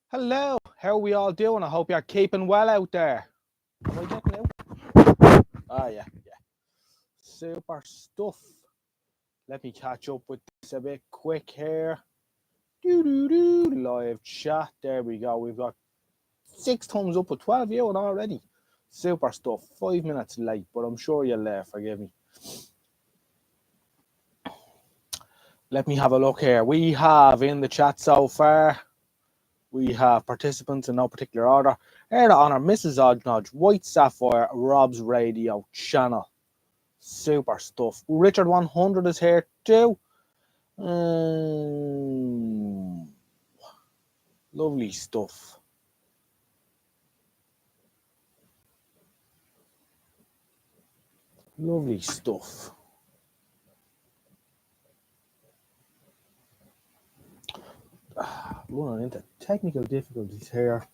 Hello, how are we all doing? I hope you're keeping well out there. Am I getting out? Yeah. Super stuff. Let me catch up with this a bit quick here. Live chat. There we go. We've got 6 thumbs up with 12 viewing already. Super stuff. 5 minutes late, but I'm sure you'll forgive me. Let me have a look here. We have in the chat so far. We have participants in no particular order. Here to honour Mrs. Oddnodge, White Sapphire, Rob's Radio channel. Super stuff. Richard 100 is here too. Lovely stuff. Lovely stuff. Running into technical difficulties here.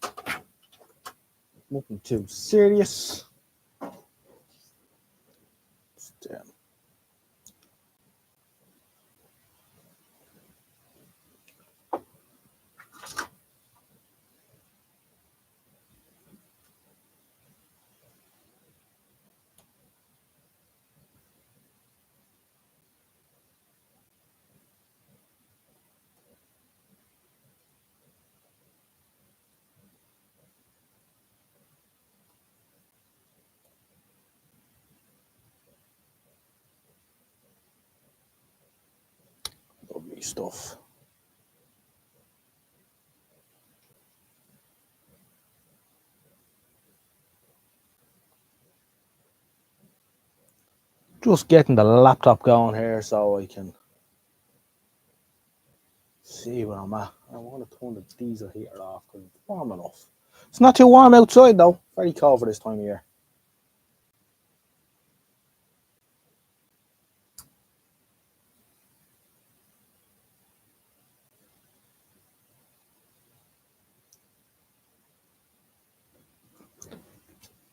Nothing too serious. Lovely stuff. Just getting the laptop going here so I can see where I'm at. I want to turn the diesel heater off because it's warm enough. It's not too warm outside though. Very cold for this time of year.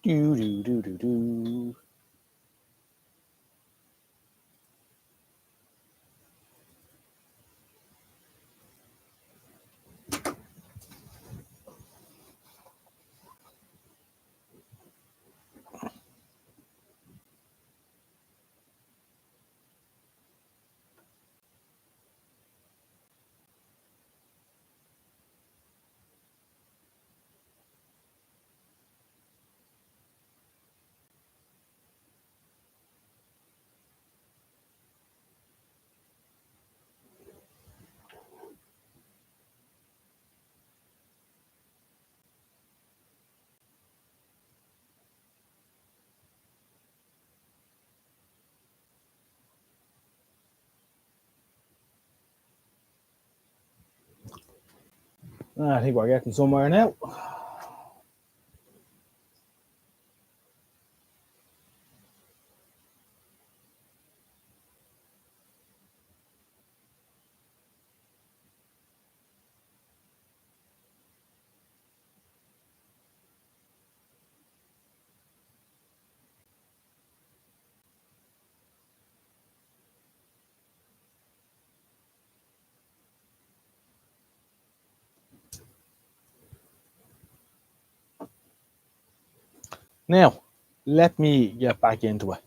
Do. I think we're getting somewhere now. Now, let me get back into it.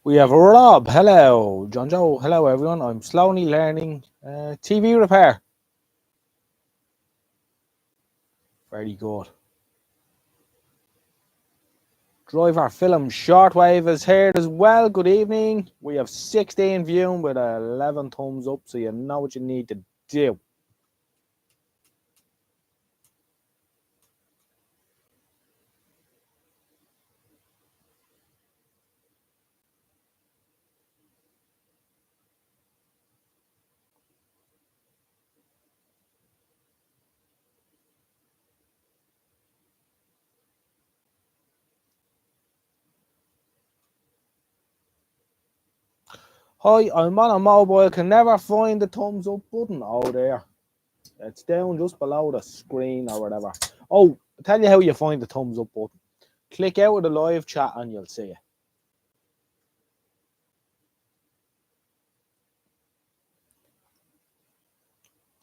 We have Rob. Hello. John Joe. Hello, everyone. I'm slowly learning TV repair. Very good. Driver Film Shortwave is here as well. Good evening. We have 16 viewing with 11 thumbs up, so you know what you need to do. Hi, I'm on a mobile. Can never find the thumbs up button. Oh, there. It's down just below the screen or whatever. Oh, I'll tell you how you find the thumbs up button. Click out of the live chat and you'll see it.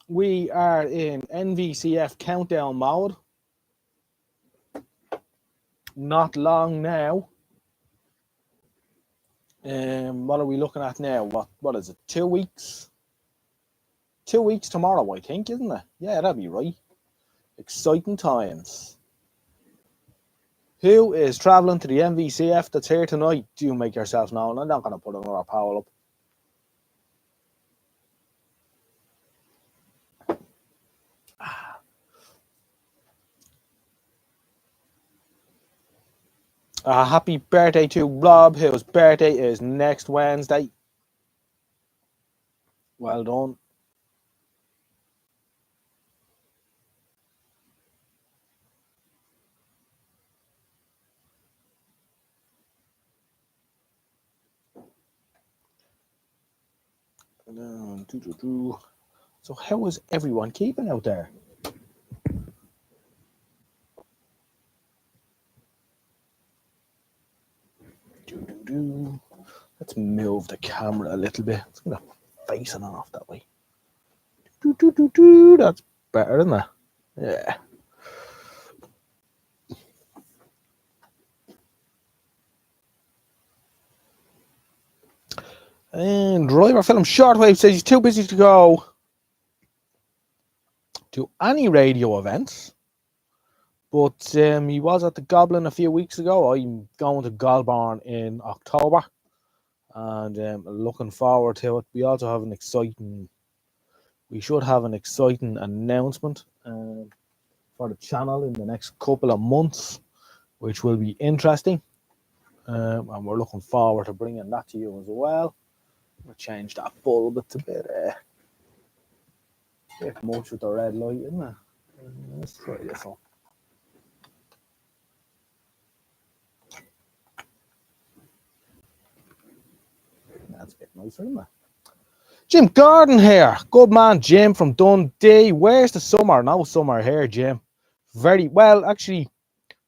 We are in NVCF countdown mode. Not long now. What are we looking at now? What is it? 2 weeks? 2 weeks tomorrow, I think, isn't it? Yeah, that'd be right. Exciting times. Who is travelling to the NVCF that's here tonight? Do make yourself known. I'm not going to put another poll up. Happy birthday to Rob, whose birthday is next Wednesday. Well done. So how is everyone keeping out there? Let's move the camera a little bit. It's going to face it off that way. That's better, isn't it? Yeah. And Driver Film Shortwave says he's too busy to go to any radio events. But he was at the Goblin a few weeks ago. I'm going to Galborn in October. And looking forward to it. We also have we should have an exciting announcement for the channel in the next couple of months, which will be interesting. And we're looking forward to bringing that to you as well. We'll change that bulb. It's a bit much with the red light, isn't it? Let's try this one. That's a bit nicer, isn't it? Jim Gordon here. Good man, Jim from Dundee. Where's the summer? No summer here, Jim. Very well, actually,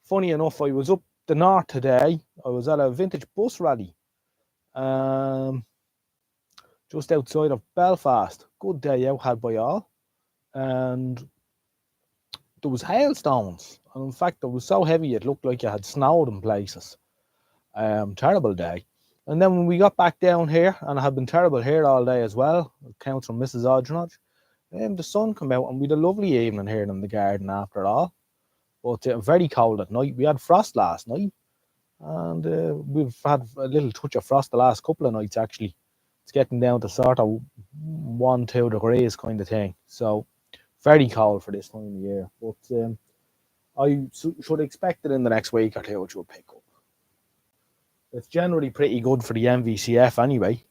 funny enough, I was up the north today. I was at a vintage bus rally. Just outside of Belfast. Good day out had by all. And there was hailstones. And in fact, it was so heavy it looked like it had snowed in places. Terrible day. And then when we got back down here, and it had been terrible here all day as well, accounts from Mrs. Odgenodge, the sun came out and we had a lovely evening here in the garden after all. But very cold at night. We had frost last night. And we've had a little touch of frost the last couple of nights, actually. It's getting down to sort of 1-2 degrees kind of thing. So very cold for this time of year. But I should expect it in the next week or two, which will pick up. It's generally pretty good for the NVCF anyway.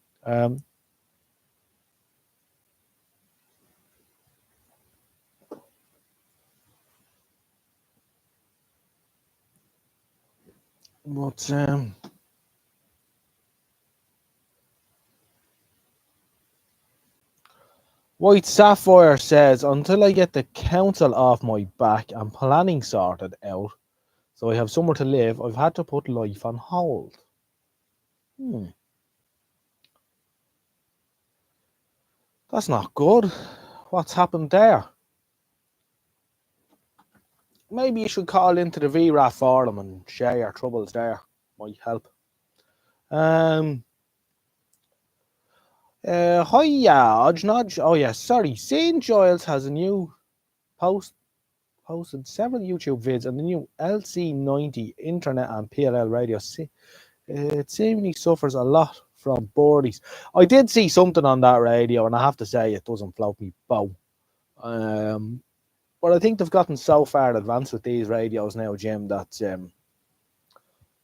White Sapphire says, until I get the council off my back and planning sorted out, so I have somewhere to live, I've had to put life on hold. That's not good. What's happened there? Maybe you should call into the VRAF forum and share your troubles there. Might help. Hiya, Odgenodge. Oh yeah, sorry. St. Giles has a new posted several YouTube vids on the new LC90 internet and PLL radio. It seemingly suffers a lot from boardies. I did see something on that radio, and I have to say it doesn't float me boat. But I think they've gotten so far advanced with these radios now, Jim, that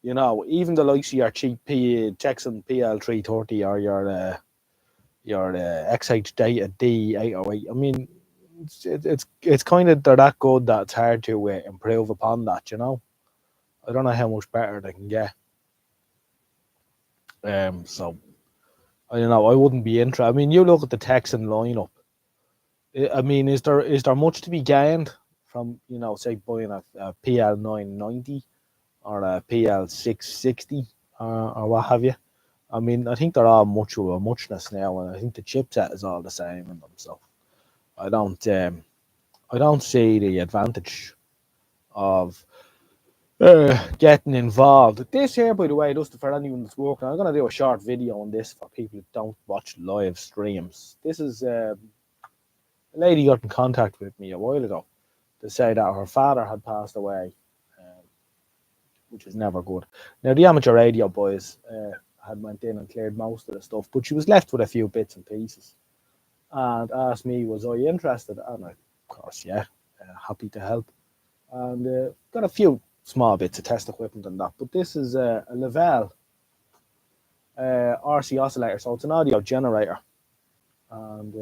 even the likes of your cheap Texan PL330 or your XH Data D808. I mean, it's kind of, they're that good that it's hard to improve upon that. I don't know how much better they can get. So I don't know. I wouldn't be interested. I mean, you look at the Texan lineup. I mean, is there much to be gained from, say buying a PL990 or a PL660 or what have you. I mean, I think they're all much of a muchness now, and I think the chipset is all the same in them. So I don't see the advantage of getting involved. This here, by the way, just for anyone that's working, I'm going to do a short video on this for people who don't watch live streams. This is a lady got in contact with me a while ago to say that her father had passed away, which is never good. Now, the amateur radio boys had went in and cleared most of the stuff, but she was left with a few bits and pieces and asked me, was I interested? And I, of course, yeah, happy to help. And got a few small bits of test equipment and that, but this is a Lavelle RC oscillator, so it's an audio generator, and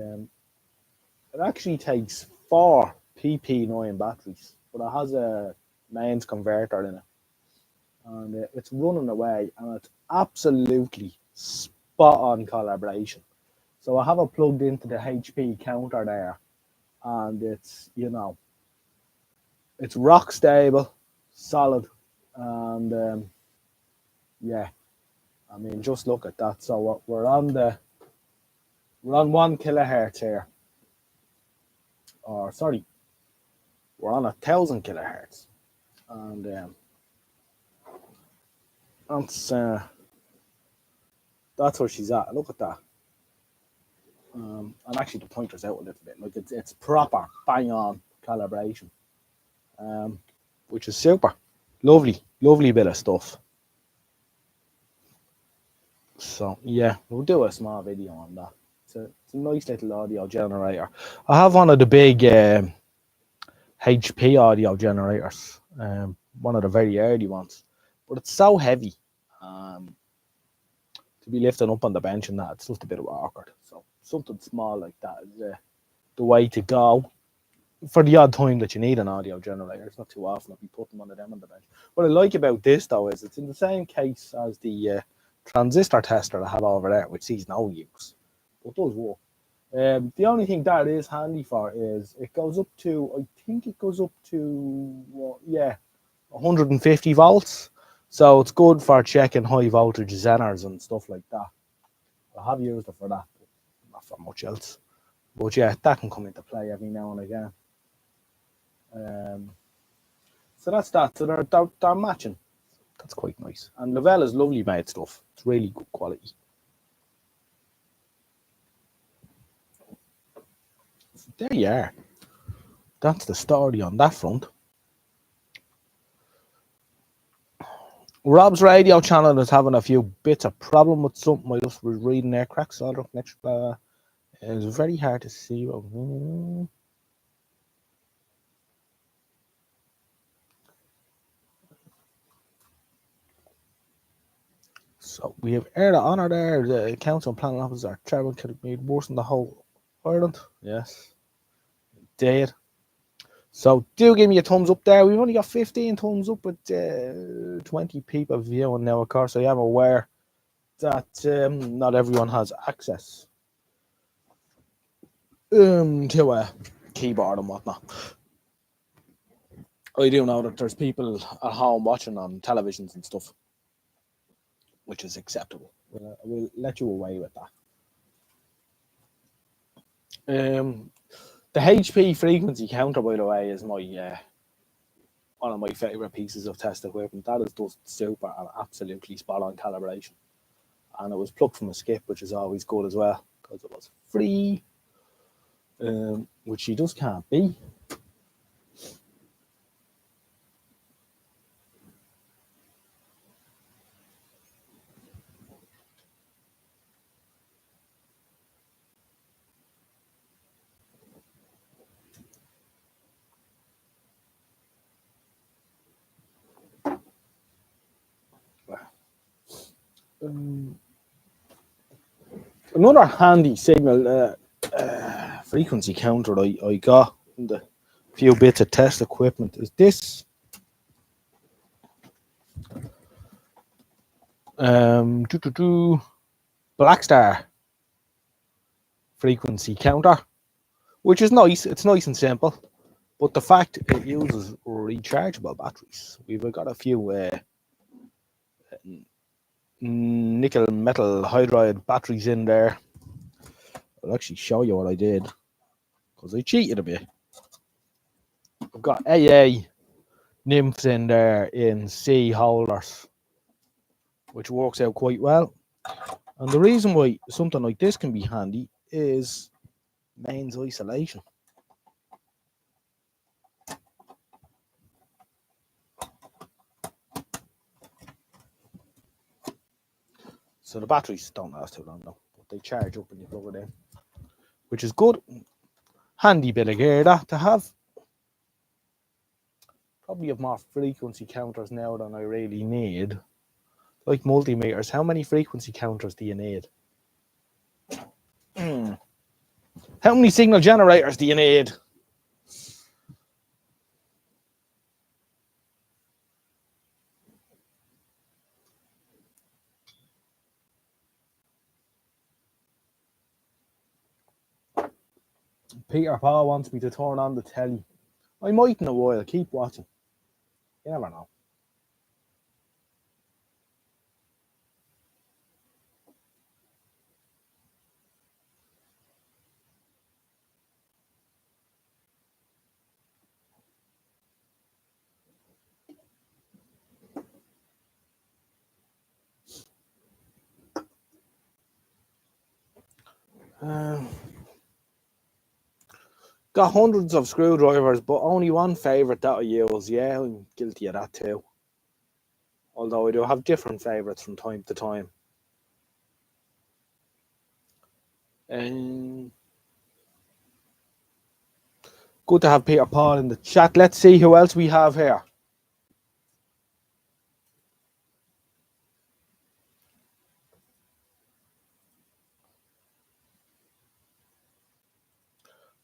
it actually takes 4 PP9 batteries, but it has a mains converter in it, and it's running away, and it's absolutely spot on calibration. So I have it plugged into the HP counter there, and it's, it's rock stable, solid, and yeah, I mean, just look at that. So we're on 1 kilohertz here, or sorry, we're on 1,000 kilohertz, and that's where she's at. Look at that. And actually, the pointer's out a little bit. Like it's proper bang on calibration, which is super. Lovely bit of stuff. So yeah, we'll do a small video on that. It's a nice little audio generator. I have one of the big HP audio generators, one of the very early ones, but it's so heavy to be lifting up on the bench and that. It's just a bit awkward. So something small like that is the way to go for the odd time that you need an audio generator. It's not too often I'll be putting one of them on the bench. What I like about this though is it's in the same case as the transistor tester I have over there, which sees no use, but it does work. The only thing that is handy for is it goes up to, I think it goes up to 150 volts. So it's good for checking high voltage Zeners and stuff like that. I have used it for that, but not for much else. But yeah, that can come into play every now and again. So that's that. So they're matching. That's quite nice. And Lavelle is lovely made stuff. It's really good quality. So there you are. That's the story on that front. Rob's radio channel is having a few bits of problem with something. I just was reading there. Cracks all up next. It's very hard to see. So we have Air Honour there. The Council and Planning Officer Trevor could have made worse than the whole Ireland. Yes, indeed. So do give me a thumbs up there. We've only got 15 thumbs up with 20 people viewing now. Of course, I am aware that not everyone has access to a keyboard and whatnot. I do know that there's people at home watching on televisions and stuff, which is acceptable. We'll let you away with that. The HP frequency counter, by the way, is my one of my favourite pieces of test equipment. That is just super and absolutely spot on calibration. And it was plugged from a skip, which is always good as well, because it was free, which you just can't be. Another handy signal frequency counter I got in the few bits of test equipment is this Black Star frequency counter, which is nice. It's nice and simple, But the fact it uses rechargeable batteries. We've got a few nickel metal hydride batteries in there. I'll actually show you what I did because I cheated a bit. I've got AA nymphs in there in C holders, which works out quite well. And the reason why something like this can be handy is mains isolation. So the batteries don't last too long though, but they charge up when you plug it in, which is good. Handy bit of gear that to have. Probably have more frequency counters now than I really need. Like multimeters, how many frequency counters do you need? How many signal generators do you need? Peter Paul wants me to turn on the telly. I might in a while. Keep watching. You never know. Got hundreds of screwdrivers, but only one favourite that I use. Yeah, I'm guilty of that too. Although I do have different favourites from time to time. Good to have Peter Paul in the chat. Let's see who else we have here.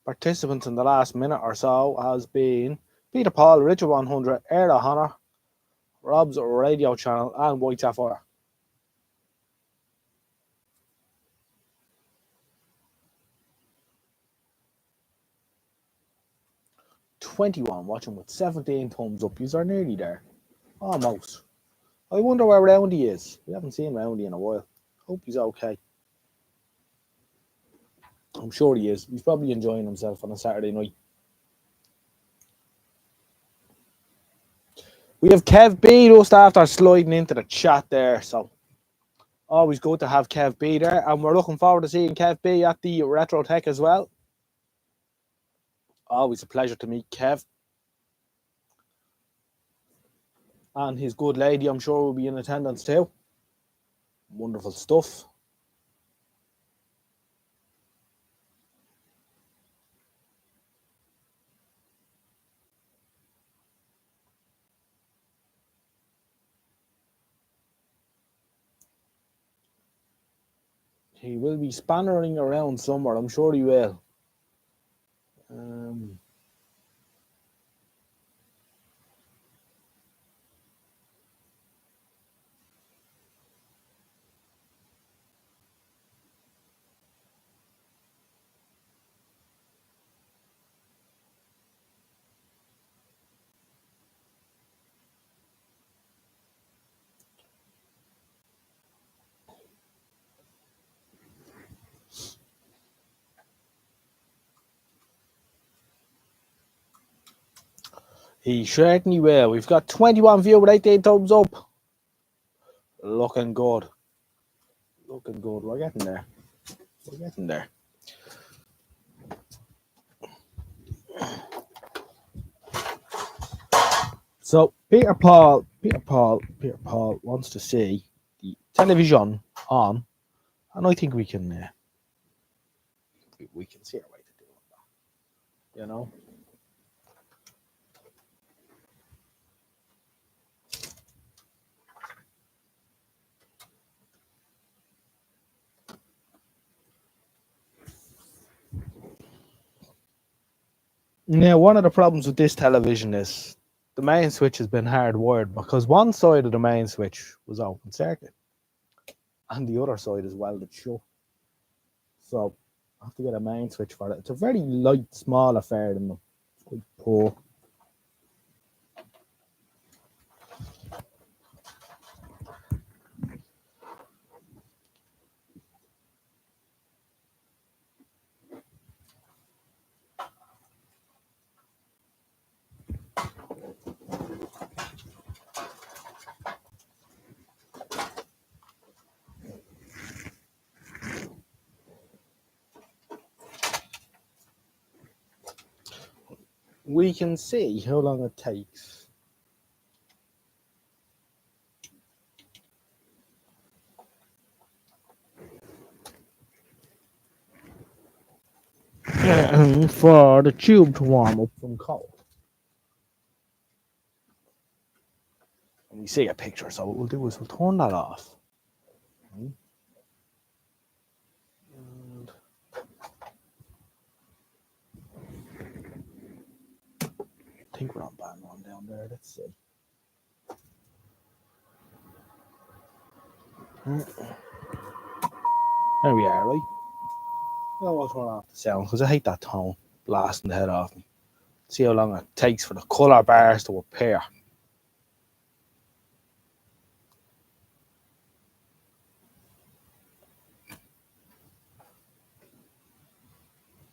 Participants in the last minute or so has been Peter Paul, Richard 100, Air O'Honnor, Rob's radio channel, and White Sapphire. $21 watching with 17 thumbs up. Yous are nearly there. Almost. I wonder where Roundy is. We haven't seen Roundy in a while. Hope he's okay. I'm sure he is. He's probably enjoying himself on a Saturday night. We have Kev B just after sliding into the chat there. So always good to have Kev B there. And we're looking forward to seeing Kev B at the Retro Tech as well. Always a pleasure to meet Kev. And his good lady, I'm sure, will be in attendance too. Wonderful stuff. He will be spannering around somewhere. I'm sure he will. He certainly will. We've got 21 view with 18 thumbs up. Looking good. Looking good. We're getting there. We're getting there. So Peter Paul wants to see the television on, and I think we can see our way to doing that. You know. Now, one of the problems with this television is the main switch has been hardwired because one side of the main switch was open circuit and the other side is welded shut. So I have to get a main switch for it. It's a very light, small affair. Quite poor. We can see how long it takes. For the tube to warm up from cold. And we see a picture, so what we'll do is we'll turn that off. And I think we're on band one down there. Let's see. There we are, right? Well, I'll turn off the sound because I hate that tone blasting the head off me. See how long it takes for the colour bars to appear.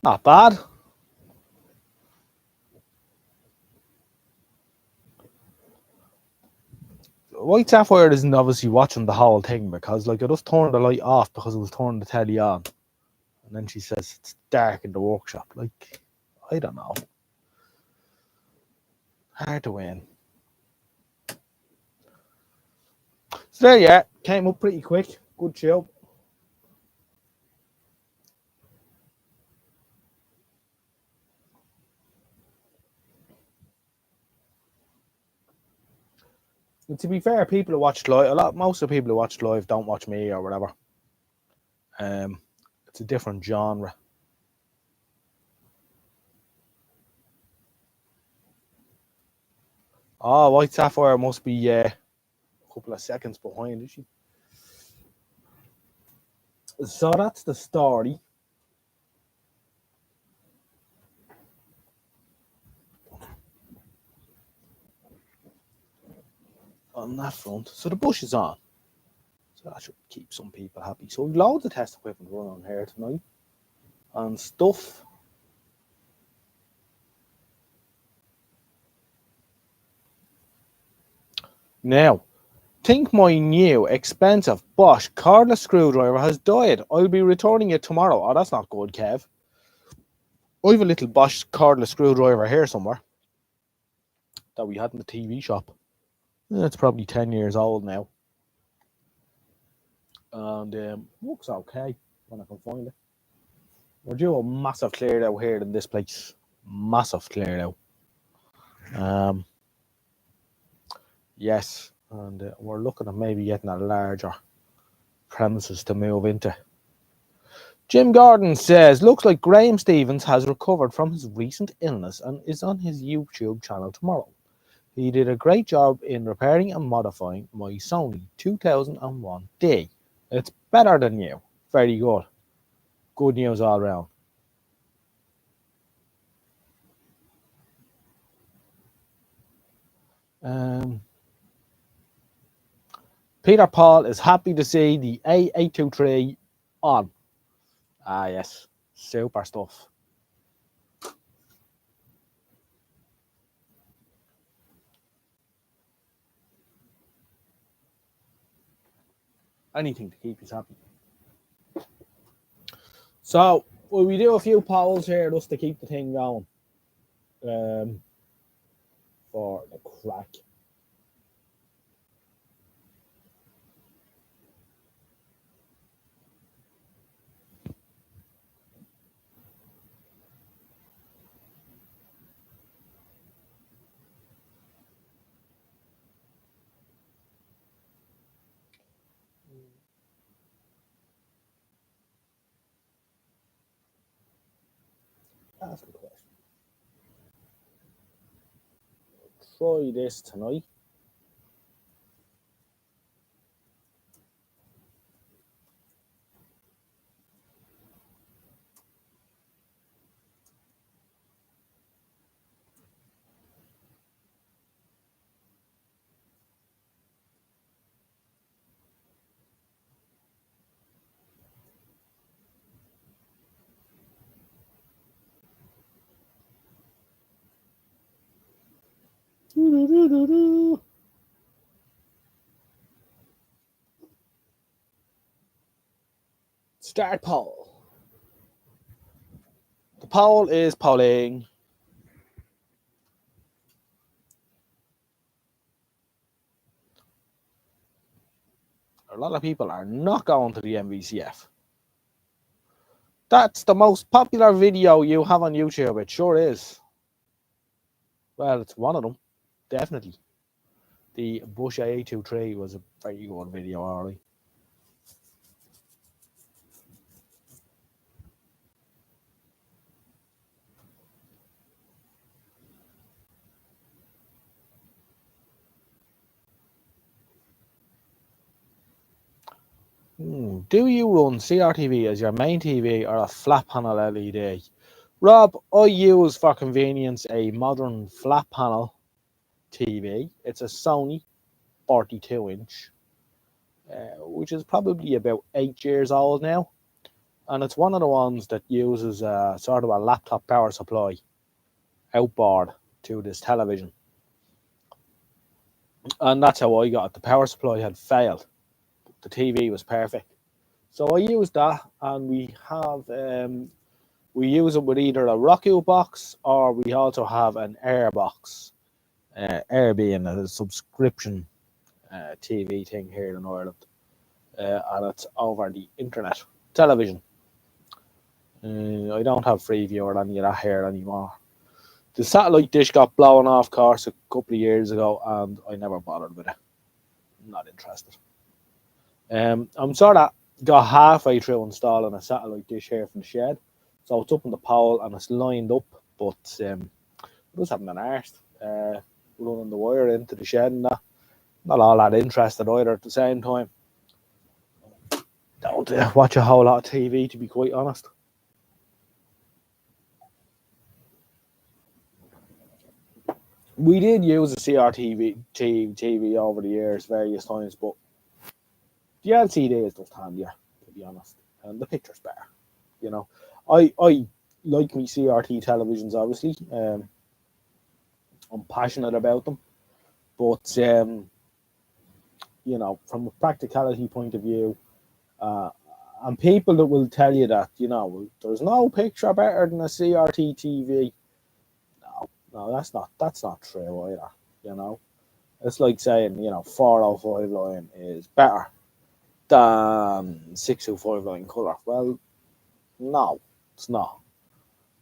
Not bad. White Sapphire isn't obviously watching the whole thing because, like, I just turned the light off because I was turning the telly on. And then she says it's dark in the workshop. Like, I don't know. Hard to win. So there you are. Came up pretty quick. Good show. And to be fair, people who watch live, most of the people who watch live don't watch me or whatever. It's a different genre. Oh, White Sapphire must be a couple of seconds behind, is she? So that's the story. On that front. So the bush is on. So that should keep some people happy. So we've loads of test equipment running on here tonight. And stuff. Now, think my new expensive Bosch cordless screwdriver has died. I'll be returning it tomorrow. Oh, that's not good, Kev. I have a little Bosch cordless screwdriver here somewhere that we had in the TV shop. It's probably 10 years old now. And looks okay when I can find it. We're due a massive clear out here in this place. Massive clear out. Yes, and we're looking at maybe getting a larger premises to move into. Jim Gordon says, looks like Graham Stevens has recovered from his recent illness and is on his YouTube channel tomorrow. He did a great job in repairing and modifying my Sony 2001D. It's better than new. Very good. Good news all round. Peter Paul is happy to see the A823 on. Ah, yes. Super stuff. Anything to keep us happy. So, will we do a few polls here just to keep the thing going? For the crack. Ask a question. Try this tonight. Start poll. The poll is polling. A lot of people are not going to the MVCF. That's the most popular video you have on YouTube. It sure is. Well, it's one of them, definitely. The Bush A23 was a very good video, alright. Do you run CRTV as your main TV or a flat panel LED? Rob, I use for convenience a modern flat panel TV. It's a Sony 42-inch, which is probably about 8 years old now. And it's one of the ones that uses sort of a laptop power supply outboard to this television. And that's how I got it. The power supply had failed. The TV was perfect. So I used that, and we use it with either a Roku box, or we also have an Air box. Air being a subscription TV thing here in Ireland. And it's over the internet television. I don't have Freeview or any of that here anymore. The satellite dish got blown off course a couple of years ago, and I never bothered with it. I'm not interested. I'm sort of got halfway through installing a satellite dish here from the shed, so it's up on the pole and it's lined up, but it was having an arse running the wire into the shed and that. Not all that interested either at the same time. Don't watch a whole lot of TV, to be quite honest. We did use a CRT TV over the years, various times, but the LCD is just handier, to be honest, and the picture's better. You know, I like me CRT televisions, obviously. I'm passionate about them, but you know, from a practicality point of view, and people that will tell you that, you know, there's no picture better than a CRT TV. No, that's not true either. You know, it's like saying, you know, 405 line is better than 625 line color. Well, no, it's not.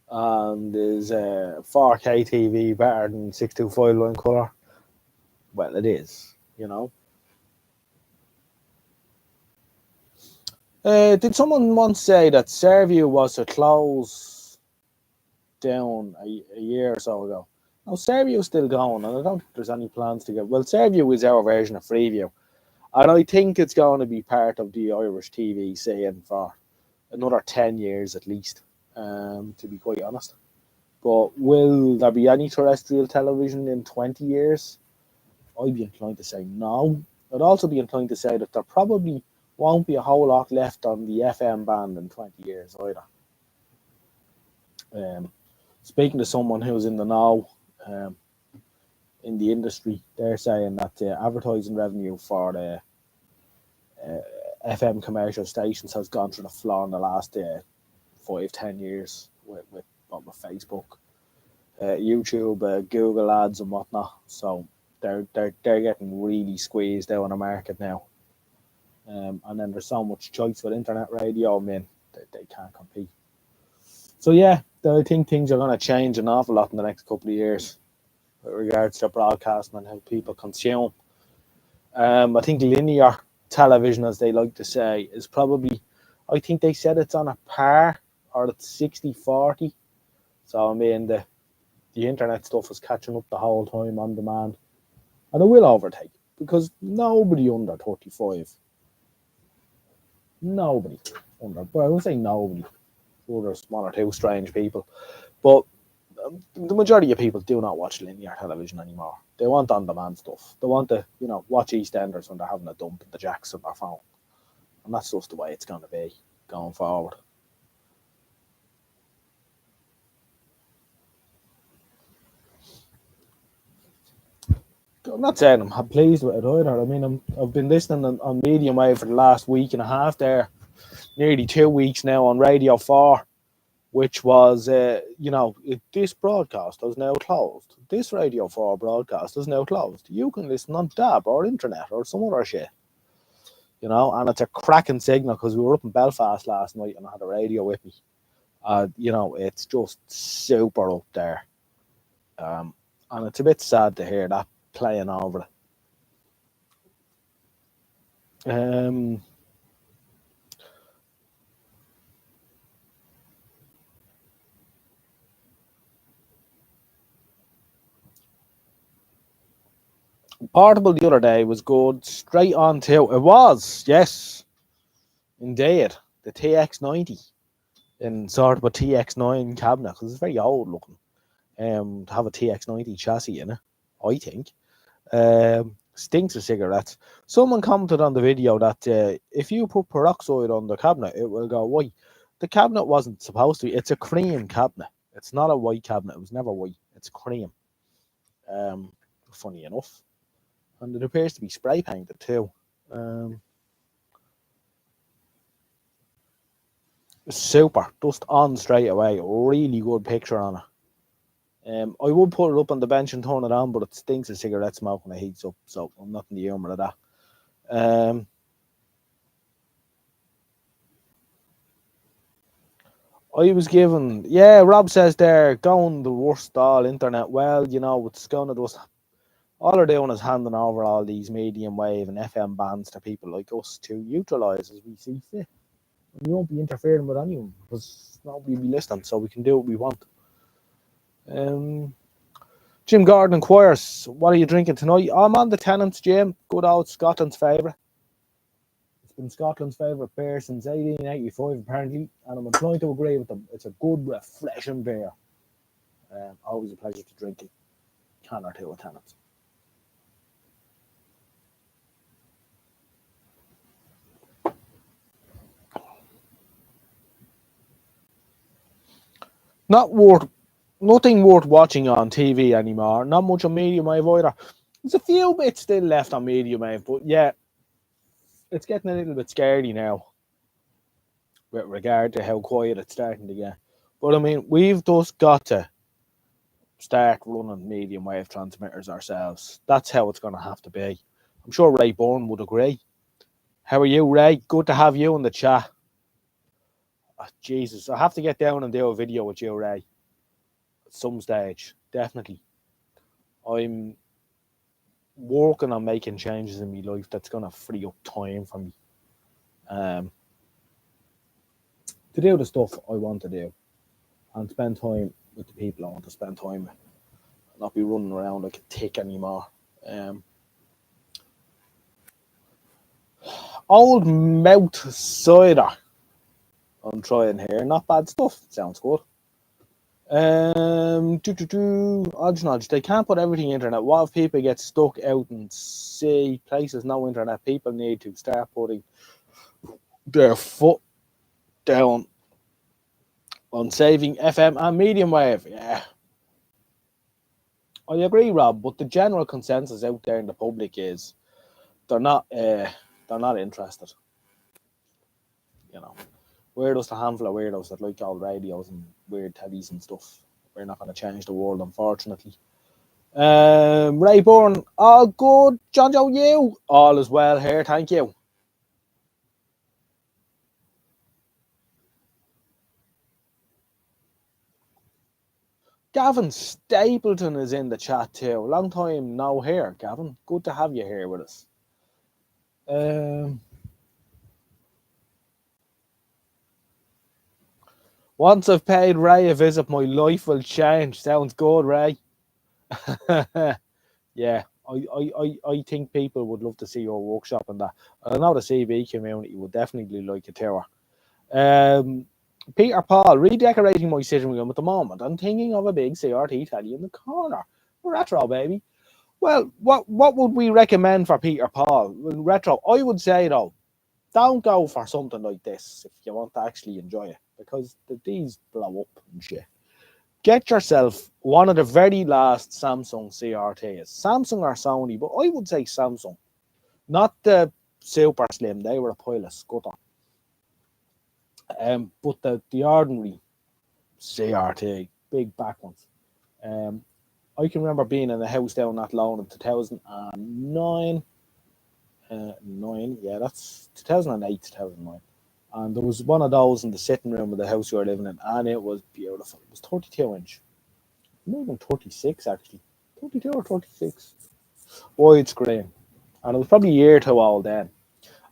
And is 4K TV better than 625 line color? Well, it is. You know. Did someone once say that Fairview was to close down a year or so ago? No, Fairview's still going, and I don't think there's any plans to get. Well, Fairview is our version of Freeview, and I think it's going to be part of the Irish TV scene for another 10 years at least, to be quite honest. But will there be any terrestrial television in 20 years? I'd be inclined to say no. I'd also be inclined to say that there probably won't be a whole lot left on the FM band in 20 years either. Speaking to someone who's in the know, in the industry, they're saying that the advertising revenue for the FM commercial stations has gone through the floor in the last 5-10 years with Facebook, YouTube, Google ads and whatnot. So they're getting really squeezed out on the market now. And then there's so much choice with internet radio, I mean, they can't compete. So yeah, I think things are going to change an awful lot in the next couple of years with regards to broadcasting and how people consume. I think linear television, as they like to say, is probably, I think they said it's on a par, or it's 60-40. So I mean, the internet stuff is catching up the whole time on demand, and it will overtake, because nobody under 35, nobody under, well, I would say nobody, well, there's one or two strange people, but the majority of people do not watch linear television anymore. They want on-demand stuff. They want to, you know, watch EastEnders when they're having a dump in the jacks on their phone, and that's just the way it's going to be going forward. I'm not saying I'm pleased with it either. I mean, I've been listening on medium wave for the last week and a half there, nearly 2 weeks now on Radio 4, which was, this broadcast is now closed. This Radio 4 broadcast is now closed. You can listen on DAB or internet or some other shit, and it's a cracking signal because we were up in Belfast last night and I had a radio with me. It's just super up there. And it's a bit sad to hear that playing over it. Portable the other day was good. Straight on to it was, yes, indeed, the TX90 in sort of a TX9 cabinet because it's very old looking. To have a TX90 chassis in it, I think. Stinks of cigarettes. Someone commented on the video that if you put peroxide on the cabinet, it will go white. The cabinet wasn't supposed to be. It's a cream cabinet. It's not a white cabinet. It was never white. It's cream. Funny enough. And it appears to be spray painted too. Super. Just on straight away. Really good picture on it. I would put it up on the bench and turn it on, but it stinks of cigarette smoke when it heats up, so I'm not in the humour of that. I was given, Rob says they're going the worst all internet. Well, it's going to just, all they're doing is handing over all these medium wave and FM bands to people like us to utilise as we see fit. We won't be interfering with anyone because nobody will be listening, so we can do what we want. Jim Gordon inquires, what are you drinking tonight? I'm on the Tennent's, Jim. Good old Scotland's favourite. It's been Scotland's favourite beer since 1885 apparently, and I'm inclined to agree with them. It's a good, refreshing beer. Always a pleasure to drink it. Can or two of Tennent's. Nothing worth watching on TV anymore. Not much on medium wave either. There's a few bits still left on medium wave, but yeah, it's getting a little bit scary now with regard to how quiet it's starting to get. But I mean, we've just got to start running medium wave transmitters ourselves. That's how it's going to have to be. I'm sure Ray Bourne would agree. How are you, Ray? Good to have you in the chat. Oh, Jesus, I have to get down and do a video with you, Ray. Some stage, definitely. I'm working on making changes in my life that's going to free up time for me to do the stuff I want to do and spend time with the people I want to spend time with, not be running around like a tick anymore. Old mouth cider I'm trying here. Not bad stuff. Sounds good. Odge, they can't put everything internet. What if people get stuck out and see places no internet? People need to start putting their foot down on saving FM and medium wave. Yeah, I agree, Rob. But the general consensus out there in the public is they're not interested. We're just a handful of weirdos that like old radios and weird tellies and stuff. We're not going to change the world, unfortunately. Ray Bourne, all good. John Joe, you? All is well here, thank you. Gavin Stapleton is in the chat too. Long time no here, Gavin. Good to have you here with us. Once I've paid Ray a visit, my life will change. Sounds good, Ray. Yeah, I think people would love to see your workshop and that. I know the CB community would definitely like a tour. Peter Paul, redecorating my sitting room at the moment. I'm thinking of a big CRT telly in the corner. Retro, baby. Well, what would we recommend for Peter Paul? Retro, I would say though, don't go for something like this if you want to actually enjoy it, because these blow up and shit. get yourself one of the very last Samsung CRTs. Samsung or Sony, but I would say Samsung. Not the super slim, they were a pile of scutter. But the ordinary CRT, big back ones. I can remember being in a house down that loan in 2009. Yeah, that's 2008, 2009. And there was one of those in the sitting room of the house we were living in, and it was beautiful. It was 32 inch. More than 36 actually. 32 or 36. Widescreen. And it was probably a year or two old then.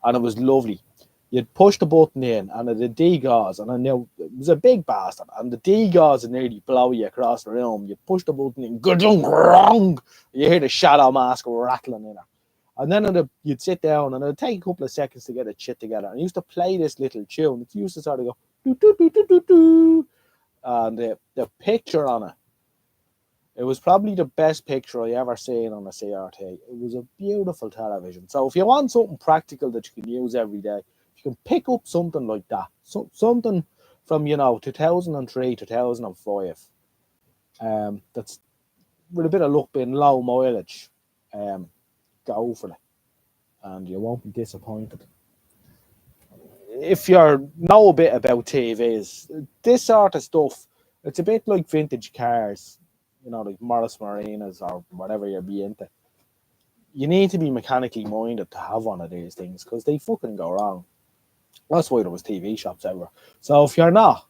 And it was lovely. You'd push the button in and it had D-gauze, and I knew it was a big bastard, and the D-gauze would nearly blow you across the room. You push the button in, you hear the shadow mask rattling in it. And then you'd sit down and it'd take a couple of seconds to get it shit together. And I used to play this little tune. It used to sort of go do do do do do do. And the picture on it, it was probably the best picture I ever seen on a CRT. It was a beautiful television. So if you want something practical that you can use every day, you can pick up something like that. Something from 2003, 2005. That's with a bit of luck being low mileage. Go for it, and you won't be disappointed. If you know a bit about TVs, this sort of stuff, it's a bit like vintage cars, like Morris Marinas or whatever you're be into. You need to be mechanically minded to have one of these things because they fucking go wrong. That's why there was TV shops everywhere. So if you're not,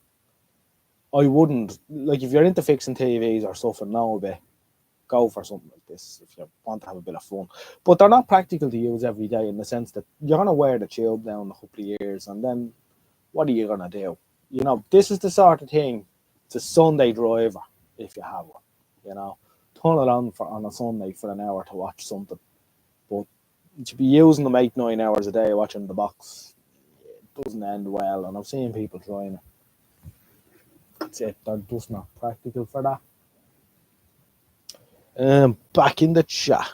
I wouldn't, like if you're into fixing TVs or stuff and know a bit, go for something like this if you want to have a bit of fun. But they're not practical to use every day in the sense that you're going to wear the tube down a couple of years and then what are you going to do? This is the sort of thing, it's a Sunday driver if you have one. Turn it on a Sunday for an hour to watch something. But to be using them 8-9 hours a day watching the box, it doesn't end well, and I've seen people trying it. That's it, they're just not practical for that. Back in the chat.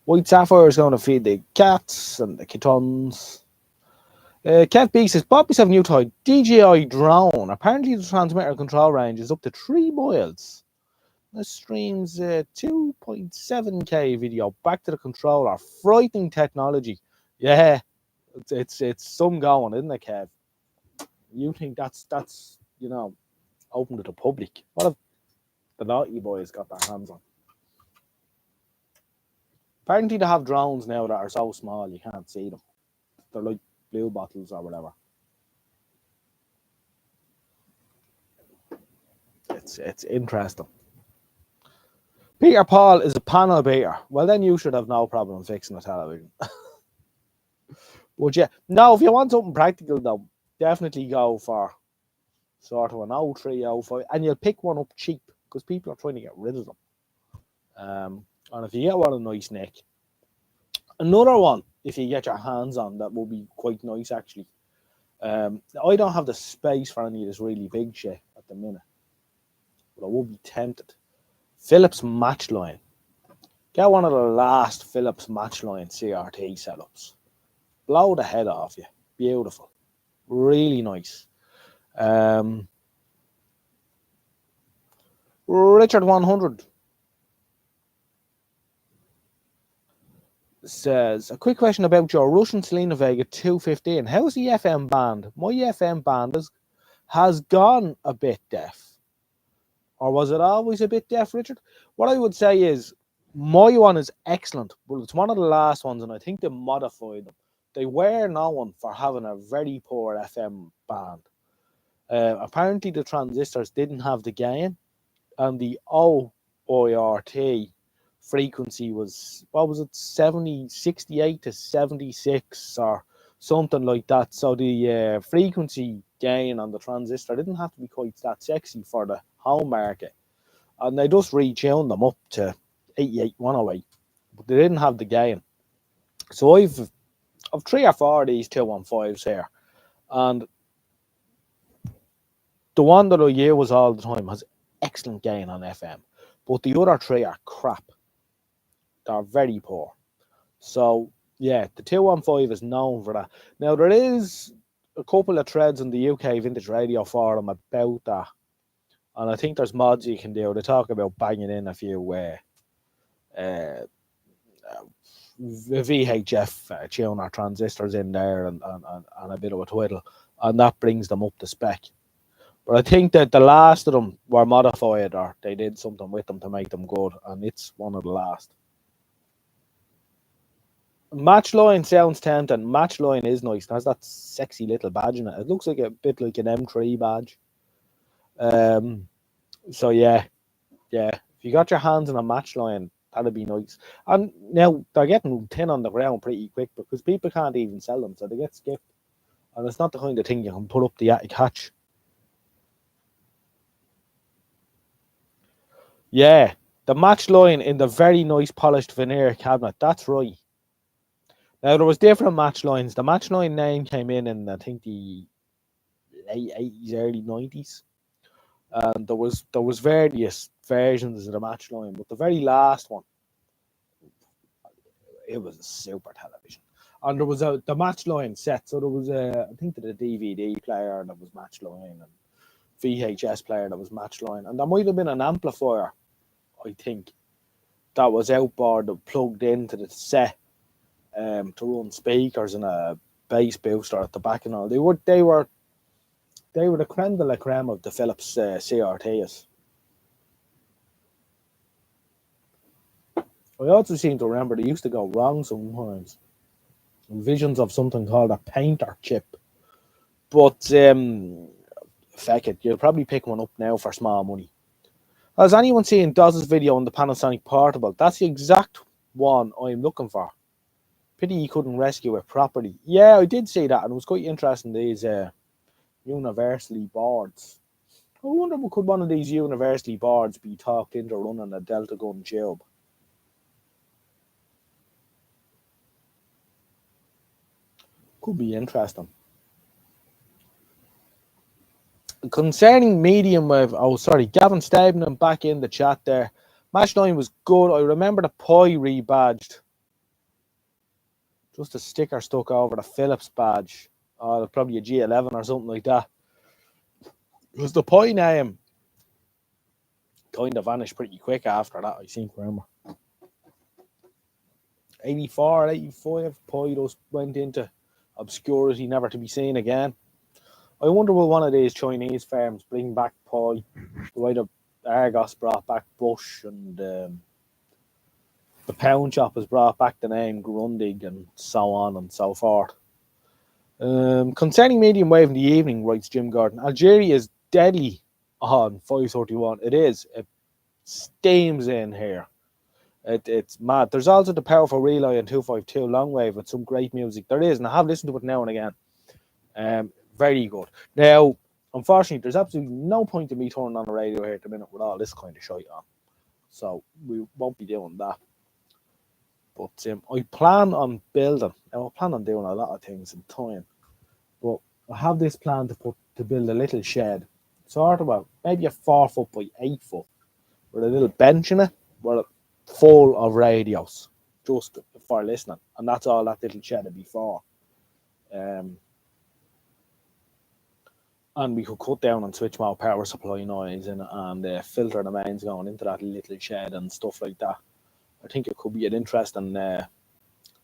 White Sapphire is going to feed the cats and the kittens. Cat B says, Bobby's have a new toy, DJI drone. Apparently the transmitter control range is up to 3 miles. This streams 2.7K video back to the controller. Frightening technology. Yeah, it's some going, isn't it, Kev? You think that's open to the public? What have the naughty boys got their hands on? Apparently they have drones now that are so small you can't see them. They're like blue bottles or whatever. It's interesting. Peter Paul is a panel beater. Well, then you should have no problem fixing a television. But yeah, no, if you want something practical though, definitely go for sort of an 03, 05, and you'll pick one up cheap because people are trying to get rid of them. And if you get one a nice neck, another one, if you get your hands on, that will be quite nice actually. I don't have the space for any of this really big shit at the minute, but I would be tempted. Philips Matchline. Get one of the last Philips Matchline CRT setups. Blow the head off you. Beautiful. Really nice. Richard 100 says, a quick question about your Russian Selena Vega 215. How's the FM band? My FM band has gone a bit deaf. Or was it always a bit deaf, Richard? What I would say is, my one is excellent, but it's one of the last ones, and I think they modified them. They were known for having a very poor FM band. Apparently, the transistors didn't have the gain, and the OIRT frequency was, 68 to 76 or something like that. So the frequency gain on the transistor didn't have to be quite that sexy for the home market. And they just retuned them up to 88, 108, but they didn't have the gain. So I've 3 or 4 of these 215s here, and the one that I use all the time has excellent gain on FM, but the other 3 are crap. They're very poor. So yeah, the 215 is known for that. Now there is a couple of threads on the UK Vintage Radio forum about that, and I think there's mods you can do. They talk about banging in a few uh, VHF tune or transistors in there, and a bit of a twiddle, and that brings them up to spec. But I think that the last of them were modified, or they did something with them to make them good, and it's one of the last. Matchline sounds tempting. Matchline is nice. It has that sexy little badge in it. It looks like a bit like an M3 badge. So yeah. If you got your hands on a Matchline, that'd be nice. And now they're getting thin on the ground pretty quick because people can't even sell them, so they get skipped. And it's not the kind of thing you can put up the attic hatch. Yeah, the Matchline in the very nice polished veneer cabinet. That's right. Now, there was different Matchlines. The Matchline name came in I think, the late 80s, early 90s. And there was various versions of the Matchline, but the very last one, it was a super television. And there was the Matchline set. So there was I think the DVD player that was Matchline, and VHS player that was Matchline. And there might have been an amplifier, I think, that was outboard that plugged into the set to run speakers and a bass booster at the back and all. They were the creme de la creme of the Philips CRTs. I also seem to remember they used to go wrong sometimes. Visions of something called a painter chip. But feck it, you'll probably pick one up now for small money. Has anyone seen Doz's video on the Panasonic Portable? That's the exact one I'm looking for. Pity you couldn't rescue it properly. Yeah, I did see that, and it was quite interesting, these universally boards. I wonder, could one of these universally boards be talked into running a Delta gun tube? Could be interesting. Concerning medium wave, Gavin Stabman back in the chat there. Matchline was good. I remember the Pi rebadged. Just a sticker stuck over the Philips badge. Probably a G11 or something like that. Because the Pi name kind of vanished pretty quick after that, I think, remember. 84, 85, Pi just went into obscurity, never to be seen again. I wonder will one of these Chinese firms bring back Pi, the way the Argos brought back Bush, and the Pound Shop has brought back the name Grundig, and so on and so forth. Concerning medium wave in the evening, writes Jim Gordon, Algeria is deadly on 531. It is. It steams in here. It's mad. There's also the powerful relay on 252 long wave with some great music. There is, and I have listened to it now and again. Very good. Now, unfortunately, there's absolutely no point in me turning on the radio here at the minute with all this kind of shite on. So we won't be doing that. But I plan on building. I plan on doing a lot of things in time. But I have this plan to build a little shed. Sort of maybe a 4 foot by 8 foot with a little bench in it, full of radios just for listening. And that's all that little shed would be for. And we could cut down and switch more power supply noise in it and filter the mains going into that little shed and stuff like that. I think it could be an interesting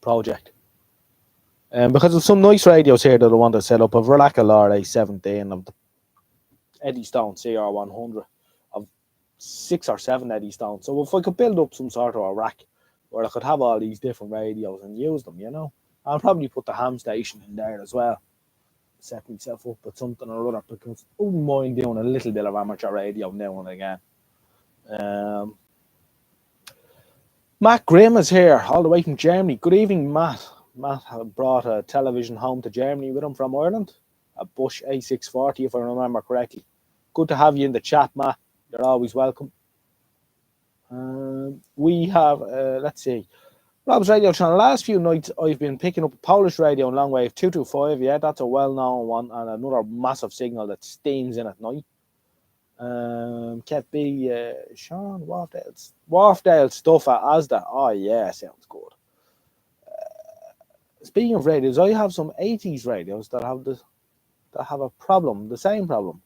project. Because there's some nice radios here that I want to set up. Of Relaca RA17, of the Eddystone CR100, of 6 or 7 Eddystone. So if I could build up some sort of a rack where I could have all these different radios and use them, I'll probably put the ham station in there as well. Set myself up with something or other, because I wouldn't mind doing a little bit of amateur radio now and again. Matt Grimm is here, all the way from Germany. Good evening, Matt. Matt brought a television home to Germany with him from Ireland, a Bush A640, if I remember correctly. Good to have you in the chat, Matt. You're always welcome. We have, let's see, Rob's Radio Channel. Last few nights, I've been picking up a Polish radio on long wave 225. Yeah, that's a well-known one, and another massive signal that steams in at night. Can't be Sean Wharfdale stuff at Asda. Oh yeah, sounds good. Speaking of radios, I have some 80s radios that have the that have a problem, the same problem.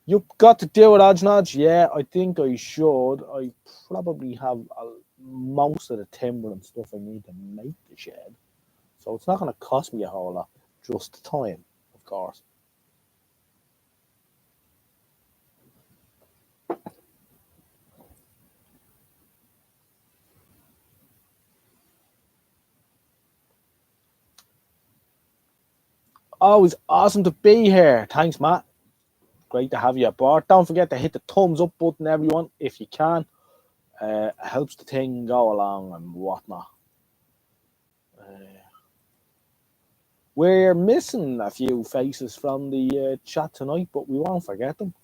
You've got to do it, Odge. Yeah, I think I should. I probably have most of the timber and stuff I need to make the shed. So it's not going to cost me a whole lot, just time, of course. Always awesome to be here. Thanks, Matt. Great to have you aboard. Don't forget to hit the thumbs up button, everyone, if you can. It helps the thing go along and whatnot. We're missing a few faces from the chat tonight, but we won't forget them.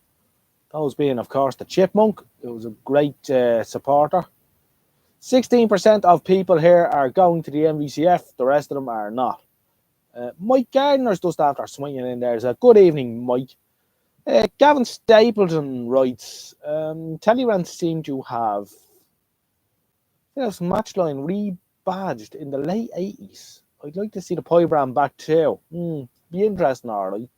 Those being, of course, the Chipmunk. It was a great supporter. 16% of people here are going to the MVCF. The rest of them are not. Mike Gardner's just after swinging in there. So good evening, Mike. Gavin Stapleton writes, Telegrams seem to have some matchline rebadged in the late 80s. I'd like to see the pie brand back too. Be interesting, alright.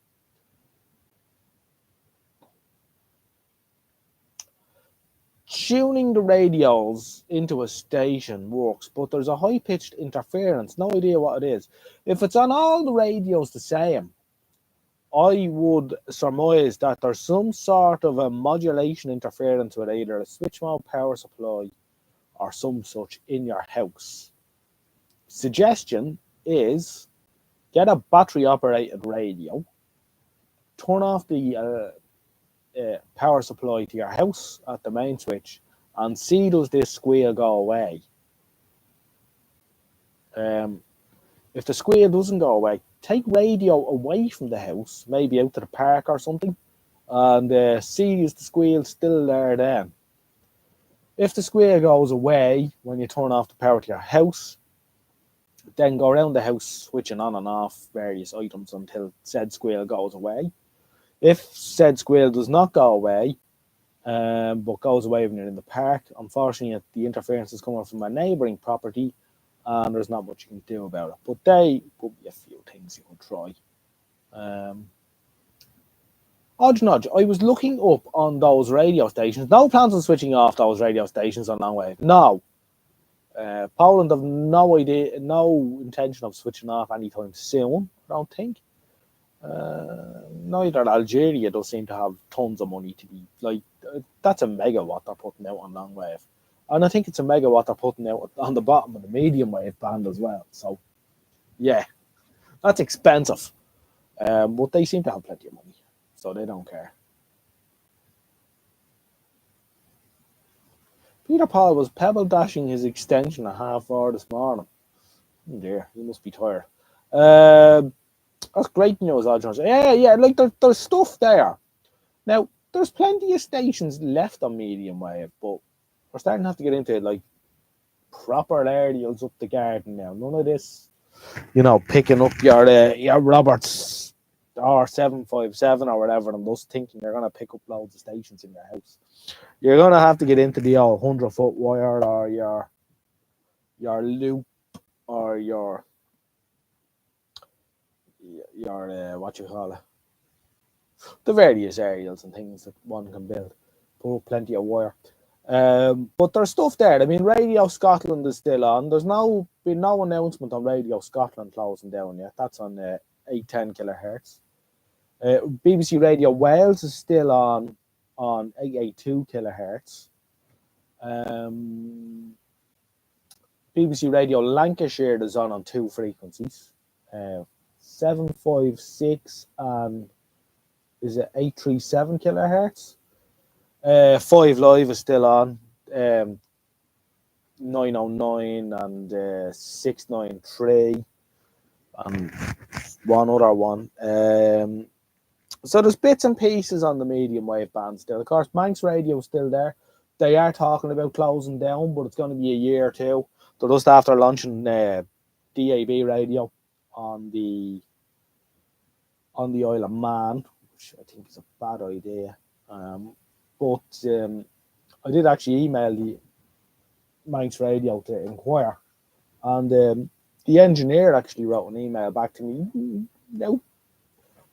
Tuning the radios into a station works, but there's a high-pitched interference. No idea what it is. If it's on all the radios the same, I would surmise that there's some sort of a modulation interference with either a switch mode power supply or some such in your house. Suggestion is get a battery-operated radio, turn off the power supply to your house at the main switch, and see does this squeal go away. If the squeal doesn't go away, take radio away from the house, maybe out to the park or something, and see is the squeal still there then. If the squeal goes away when you turn off the power to your house, then go around the house switching on and off various items until said squeal goes away. If said squeal does not go away, but goes away when you're in the park, unfortunately the interference is coming from a neighbouring property and there's not much you can do about it. But they could be a few things you could try. Odge Nodge, I was looking up on those radio stations. No plans on switching off those radio stations on long-wave. No. Poland have no idea, no intention of switching off anytime soon, I don't think. Neither Algeria does seem to have tons of money to be like, that's a megawatt they're putting out on long wave, and I think it's a megawatt they're putting out on the bottom of the medium wave band as well. So yeah, that's expensive, but they seem to have plenty of money, so they don't care. Peter Paul was pebble dashing his extension at 4:30 this morning. Oh dear, he must be tired. That's great news, Aljon. Yeah, like there's stuff there. Now, there's plenty of stations left on medium wave, but we're starting to have to get into like proper aerials up the garden now. None of this, picking up your Roberts R757 or whatever and just thinking you're going to pick up loads of stations in your house. You're going to have to get into the old 100-foot wire or your loop or your what you call it, the various aerials and things that one can build. Put up plenty of wire. But there's stuff there. I mean, Radio Scotland is still on. There's been no announcement on Radio Scotland closing down yet. That's on 810 kilohertz. BBC Radio Wales is still on 882 kilohertz. BBC Radio Lancashire is on 2 frequencies. 756 and is it 837 kilohertz? 5 Live is still on. 909 and 693 and one other one. So there's bits and pieces on the medium wave band still. Of course, Manx Radio is still there. They are talking about closing down, but it's going to be a year or two. They're just after launching DAB radio on the Isle of Man, which I think is a bad idea. But I did actually email the Manx Radio to inquire, and The engineer actually wrote an email back to me. No,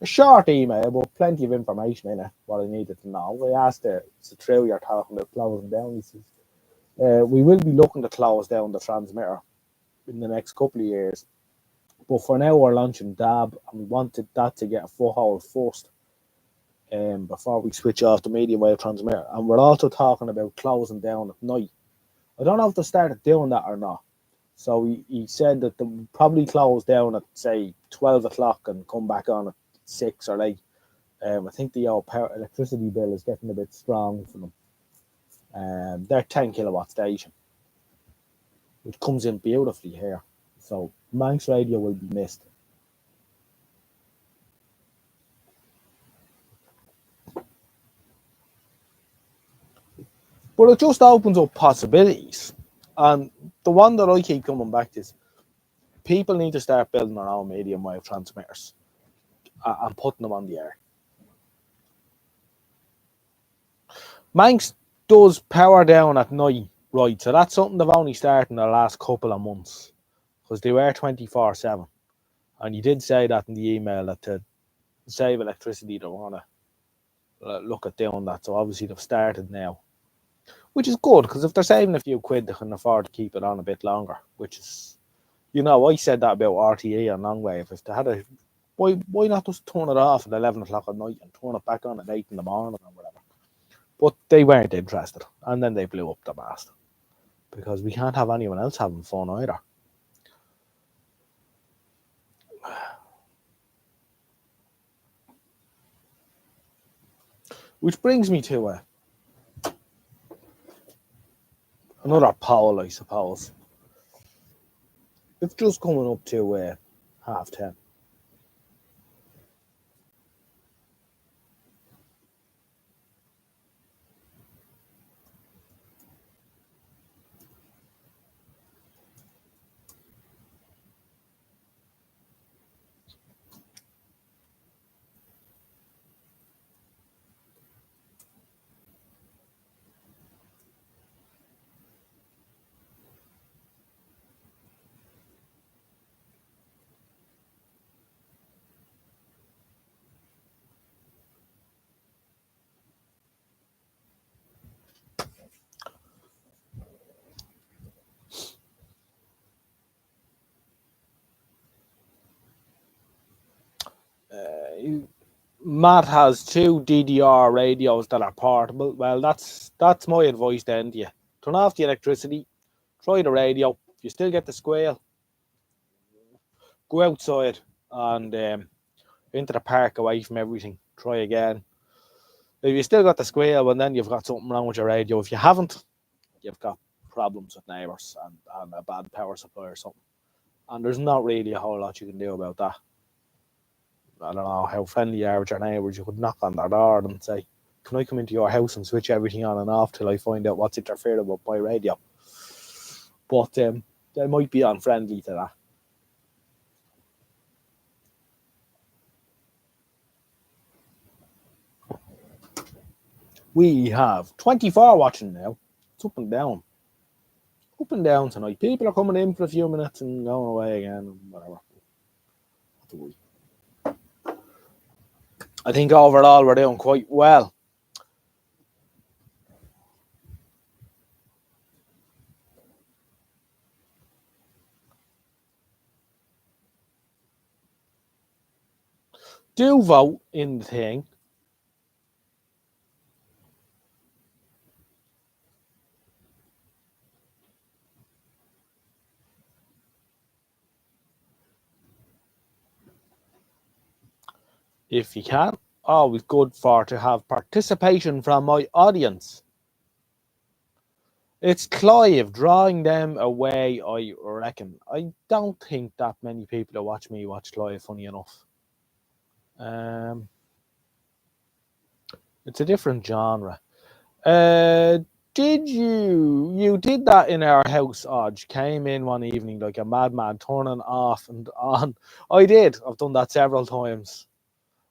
a short email, but plenty of information in it, what I needed to know. I asked her, is it true you're talking about closing down? He says, we will be looking to close down the transmitter in the next couple of years. But for now, we're launching DAB, and we wanted that to get a foothold first before we switch off the medium wave transmitter. And we're also talking about closing down at night. I don't know if they started doing that or not. So he said that they would probably close down at, say, 12 o'clock and come back on at 6 or 8. I think the electricity bill is getting a bit strong for them. They're 10 kilowatt station, which comes in beautifully here. So Manx Radio will be missed. But it just opens up possibilities. And the one that I keep coming back to is people need to start building their own medium wave transmitters and putting them on the air. Manx does power down at night, right? So that's something they've only started in the last couple of months, because they were 24/7. And you did say that in the email that to save electricity, they want to look at doing that. So obviously they've started now, which is good, because if they're saving a few quid, they can afford to keep it on a bit longer, which is, I said that about RTE and Longwave. If they had why not just turn it off at 11 o'clock at night and turn it back on at 8 in the morning or whatever? But they weren't interested, and then they blew up the mast, because we can't have anyone else having fun either. Which brings me to another poll, I suppose. It's just coming up to 10:30. Matt has 2 DDR radios that are portable. Well, that's my advice then to you. Turn off the electricity, try the radio. If you still get the squeal, go outside and into the park away from everything. Try again. If you still got the squeal, well, then you've got something wrong with your radio. If you haven't, you've got problems with neighbours and a bad power supply or something. And there's not really a whole lot you can do about that. I don't know how friendly you are with your neighbours. You could knock on their door and say, can I come into your house and switch everything on and off till I find out what's interfering with my radio? But they might be unfriendly to that. We have 24 watching now. It's up and down. Up and down tonight. People are coming in for a few minutes and going away again and whatever. I think overall we're doing quite well. Do vote in the thing. If you can. Always good to have participation from my audience. It's Clive drawing them away, I reckon. I don't think that many people who watch me watch Clive, funny enough. It's a different genre. Did you did that in our house, Odge? Came in one evening like a madman, turning off and on. I did. I've done that several times.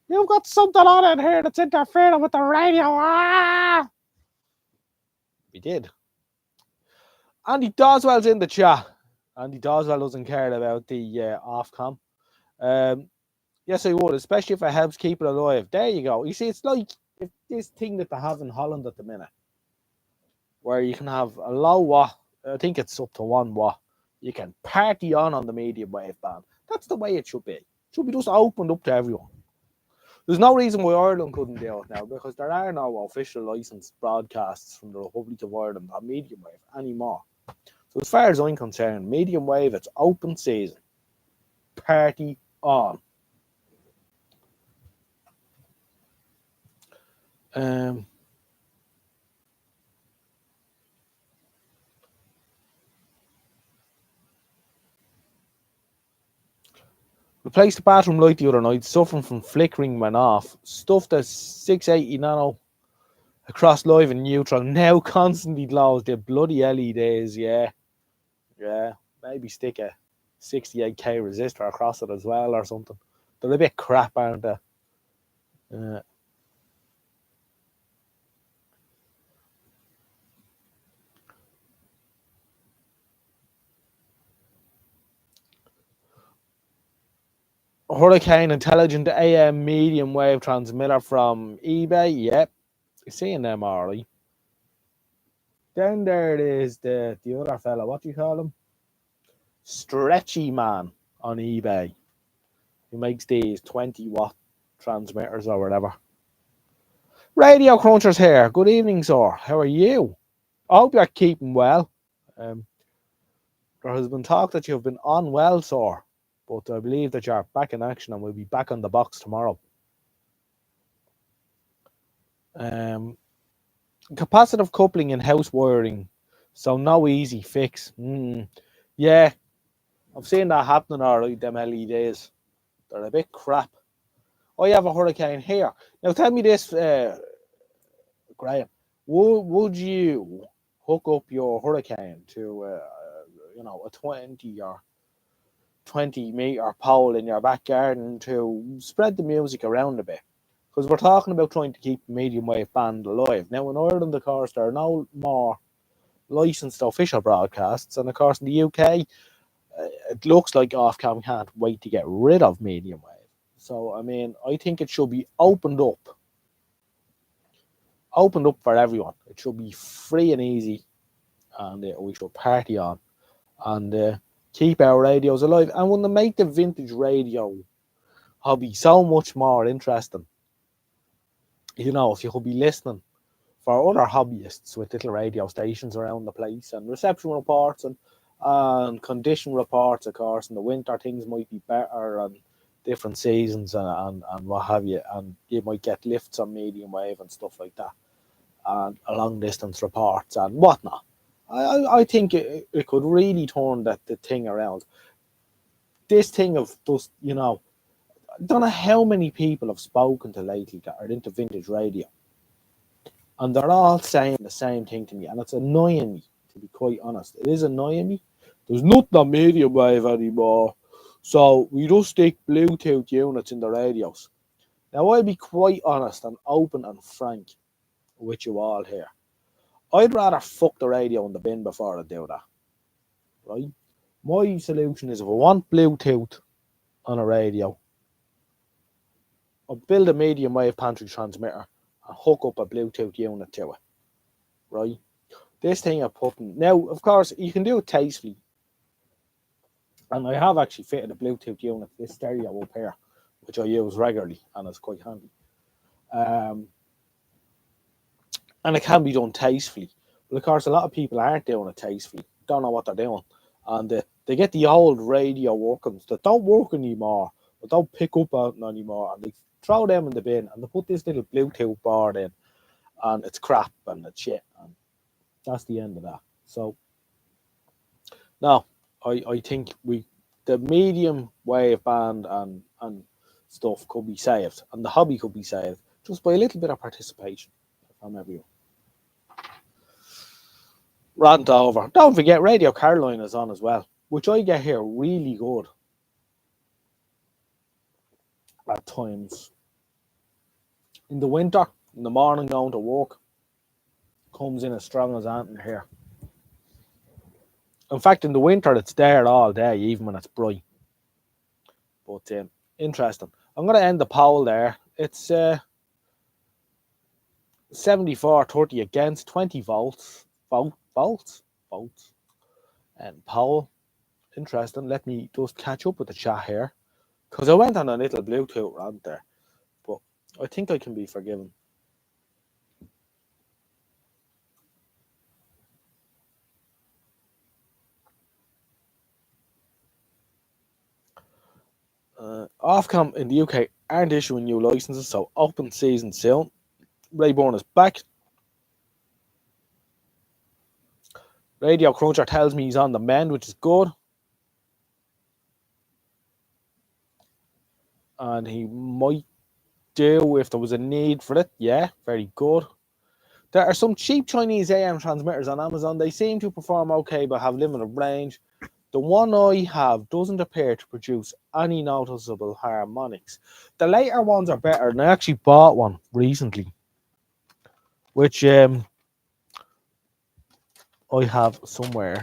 You've got something on in here that's interfering with the radio. Ah! We did. Andy Doswell's in the chat. Andy Doswell doesn't care about the off-cam. Yes, I would, especially if it helps keep it alive. There you go. You see, it's like this thing that they have in Holland at the minute, where you can have a low watt, I think it's up to 1 watt. You can party on the medium wave band. That's the way it should be. It should be just opened up to everyone. There's no reason why Ireland couldn't do it now, because there are no official licensed broadcasts from the Republic of Ireland on medium wave anymore. So as far as I'm concerned, medium wave, it's open season. Party on. Replaced the bathroom light the other night, suffering from flickering when off. Stuffed a 680 nano across live and neutral. Now constantly glows. The bloody LEDs, yeah. Yeah. Maybe stick a 68k resistor across it as well or something. They're a bit crap, aren't they? Hurricane Intelligent AM medium wave transmitter from eBay. Yep. You're seeing them already. Then there is the other fella. What do you call him? Stretchy Man on eBay. He makes these 20 watt transmitters or whatever. Radio Crunchers here. Good evening, sir. How are you? I hope you're keeping well. There has been talk that you have been unwell, sir, but I believe that you're back in action and we'll be back on the box tomorrow. Capacitive coupling in house wiring, so no easy fix. Yeah, I've seen that happening already, them LEDs. They're a bit crap. I have a Hurricane here. Now tell me this, Graham, would you hook up your Hurricane to a 20 or 20-meter pole in your back garden to spread the music around a bit? Because we're talking about trying to keep the medium wave band alive. Now in Ireland, of course, there are no more licensed official broadcasts, and of course in the UK, it looks like Ofcom can't wait to get rid of medium wave. So I mean, I think it should be opened up for everyone. It should be free and easy, and we should party on and keep our radios alive. And want to make the vintage radio hobby so much more interesting. You know, if you could be listening for other hobbyists with little radio stations around the place and reception reports and condition reports, of course. In the winter, things might be better and different seasons and what have you. And you might get lifts on medium wave and stuff like that. And long distance reports and whatnot. I think it could really turn the thing around. This thing of just, I don't know how many people I've spoken to lately that are into vintage radio. And they're all saying the same thing to me. And it's annoying me, to be quite honest. It is annoying me. There's nothing on medium wave anymore. So we just stick Bluetooth units in the radios. Now, I'll be quite honest and open and frank with you all here. I'd rather fuck the radio in the bin before I do that. Right? My solution is, if I want Bluetooth on a radio, I'll build a medium wave pantry transmitter and hook up a Bluetooth unit to it. Right? This thing I'm putting... Now, of course, you can do it tastefully. And I have actually fitted a Bluetooth unit, this stereo up here, which I use regularly, and it's quite handy. And it can be done tastefully. But of course, a lot of people aren't doing it tastefully, don't know what they're doing. And they get the old radio workings that don't work anymore, or don't pick up out anymore, and they throw them in the bin, and they put this little Bluetooth board in, and it's crap and it's shit. And that's the end of that. So, no, I think the medium wave band and stuff could be saved, and the hobby could be saved just by a little bit of participation from everyone. Rant over. Don't forget, Radio Caroline is on as well, which I get here really good at times. In the winter, in the morning going to work, comes in as strong as anything here. In fact, in the winter, it's there all day, even when it's bright. But interesting. I'm going to end the poll there. It's 74-30 against, 20 volts. Volts? And poll. Interesting. Let me just catch up with the chat here. Because I went on a little Bluetooth rant there. But I think I can be forgiven. Ofcom in the UK aren't issuing new licenses, so open season soon. Rayburn is back. Radio Cruncher tells me he's on the mend, which is good. And he might do if there was a need for it. Yeah, very good. There are some cheap Chinese AM transmitters on Amazon. They seem to perform okay but have limited range. The one I have doesn't appear to produce any noticeable harmonics. The later ones are better, and I actually bought one recently, which I have somewhere.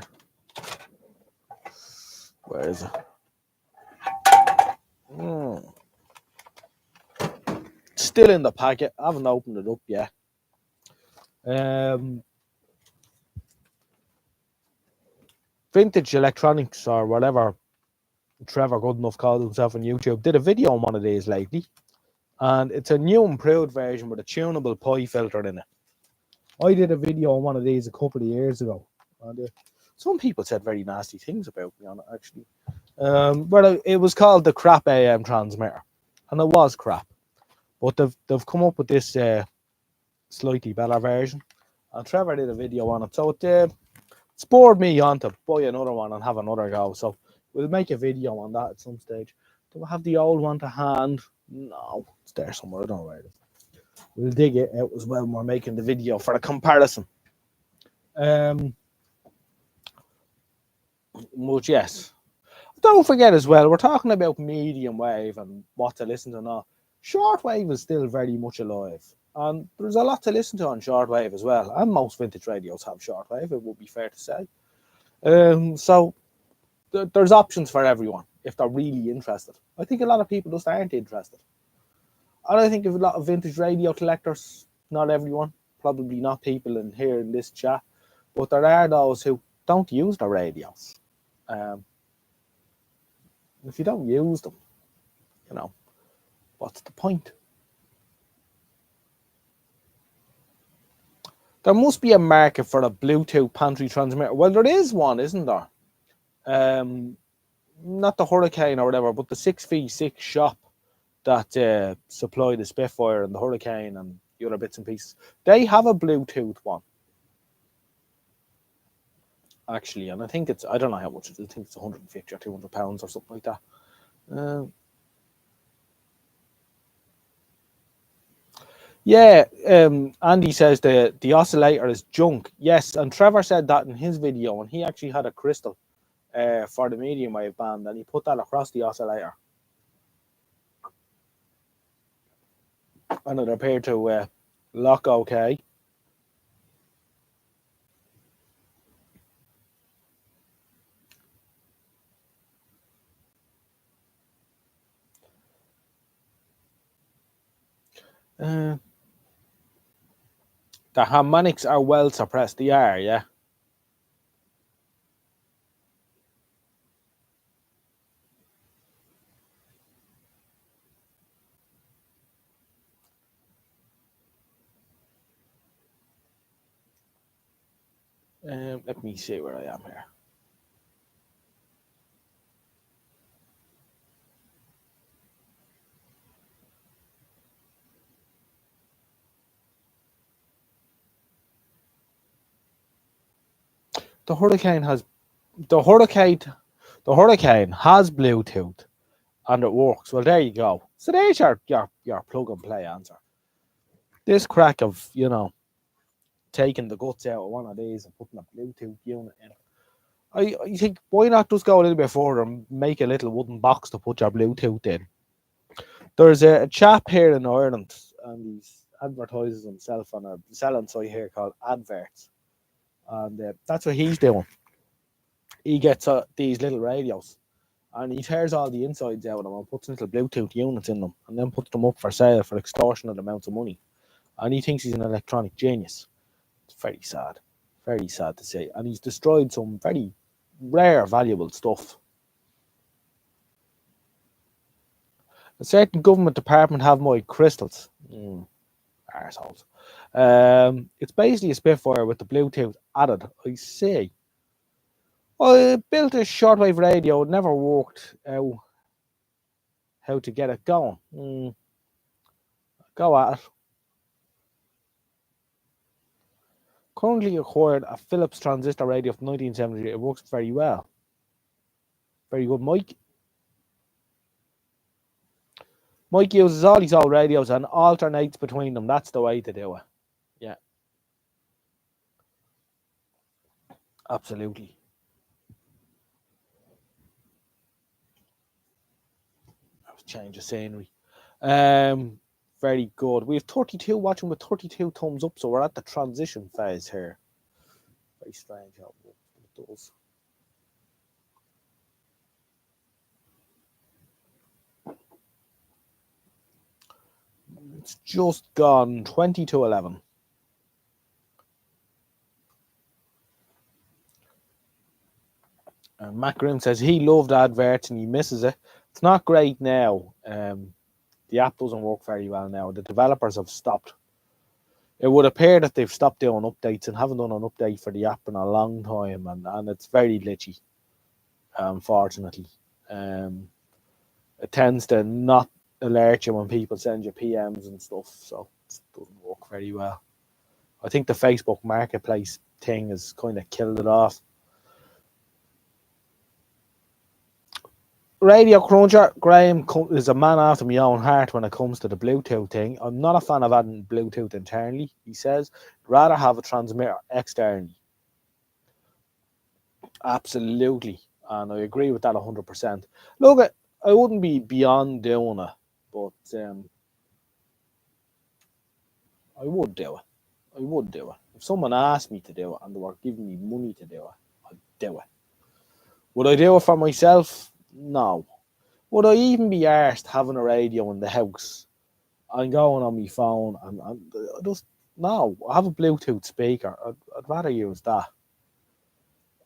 Where is it? Still in the packet. I haven't opened it up yet. Vintage Electronics, or whatever Trevor Goodenough called himself on YouTube, did a video on one of these lately, and it's a new improved version with a tunable pi filter in it. I did a video on one of these a couple of years ago, and some people said very nasty things about me on it, actually. But it was called the crap AM transmitter, and it was crap. But they've come up with this slightly better version, and Trevor did a video on it, so it spurred me on to buy another one and have another go. So we'll make a video on that at some stage. Do I have the old one to hand? No, it's there somewhere. I don't know where it is. We'll dig it out as well when we're making the video for a comparison. But yes, don't forget as well, we're talking about medium wave and what to listen to now. Shortwave is still very much alive, and there's a lot to listen to on shortwave as well. And most vintage radios have shortwave, it would be fair to say. So there's options for everyone if they're really interested. I think a lot of people just aren't interested. And I think of a lot of vintage radio collectors, not everyone, probably not people in here in this chat, but there are those who don't use their radios. If you don't use them, you know, what's the point? There must be a market for a Bluetooth pantry transmitter. Well, there is one, isn't there? Not the Hurricane or whatever, but the 6v6 shop that supply the Spitfire and the Hurricane and the other bits and pieces. They have a Bluetooth one, actually, and I think it's, I don't know how much it is. I think it's 150 or 200 pounds or something like that. Yeah, Andy says the oscillator is junk. Yes, and Trevor said that in his video, and he actually had a crystal for the medium wave band, and he put that across the oscillator, and it appeared to lock okay. The harmonics are well suppressed. They are, yeah. Let me see where I am here. The Hurricane has Bluetooth and it works. Well, there you go. So there's your plug and play answer. This crack of, you know, taking the guts out of one of these and putting a Bluetooth unit in. I think, why not just go a little bit further and make a little wooden box to put your Bluetooth in? There's a chap here in Ireland, and he advertises himself on a selling site here called Adverts, and that's what he's doing. he gets these little radios, and he tears all the insides out of them and puts little Bluetooth units in them, and then puts them up for sale for extortionate amounts of money. And he thinks he's an electronic genius. It's very sad to say. And he's destroyed some very rare, valuable stuff. A certain government department have my crystals. Arseholes. It's basically a Spitfire with the Bluetooth added. I see. I built a shortwave radio. It never worked out how to get it going. Go at it. Currently acquired a Philips transistor radio from 1970. It works very well. Very good, Mike. Mike uses all these old radios and alternates between them. That's the way to do it. Yeah. Absolutely. Let's change the scenery. Very good. We have 32 watching with 32 thumbs up, so we're at the transition phase here. Very strange how it does. It's just gone 20 to 11. And Matt Grimm says he loved adverts and he misses it. It's not great now. The app doesn't work very well now. The developers have stopped. It would appear that they've stopped doing updates and haven't done an update for the app in a long time, and it's very glitchy, unfortunately. It tends to not alert you when people send you PMs and stuff, so it doesn't work very well. I think the Facebook Marketplace thing has kind of killed it off. Radio Cruncher, Graham is a man after my own heart when it comes to the Bluetooth thing. I'm not a fan of adding Bluetooth internally, he says. I'd rather have a transmitter externally. Absolutely. And I agree with that 100%. Look, I wouldn't be beyond doing it, but I would do it. I would do it. If someone asked me to do it and they were giving me money to do it, I'd do it. Would I do it for myself? No. Would I even be arsed having a radio in the house and going on my phone and just no? I have a Bluetooth speaker. I'd rather use that.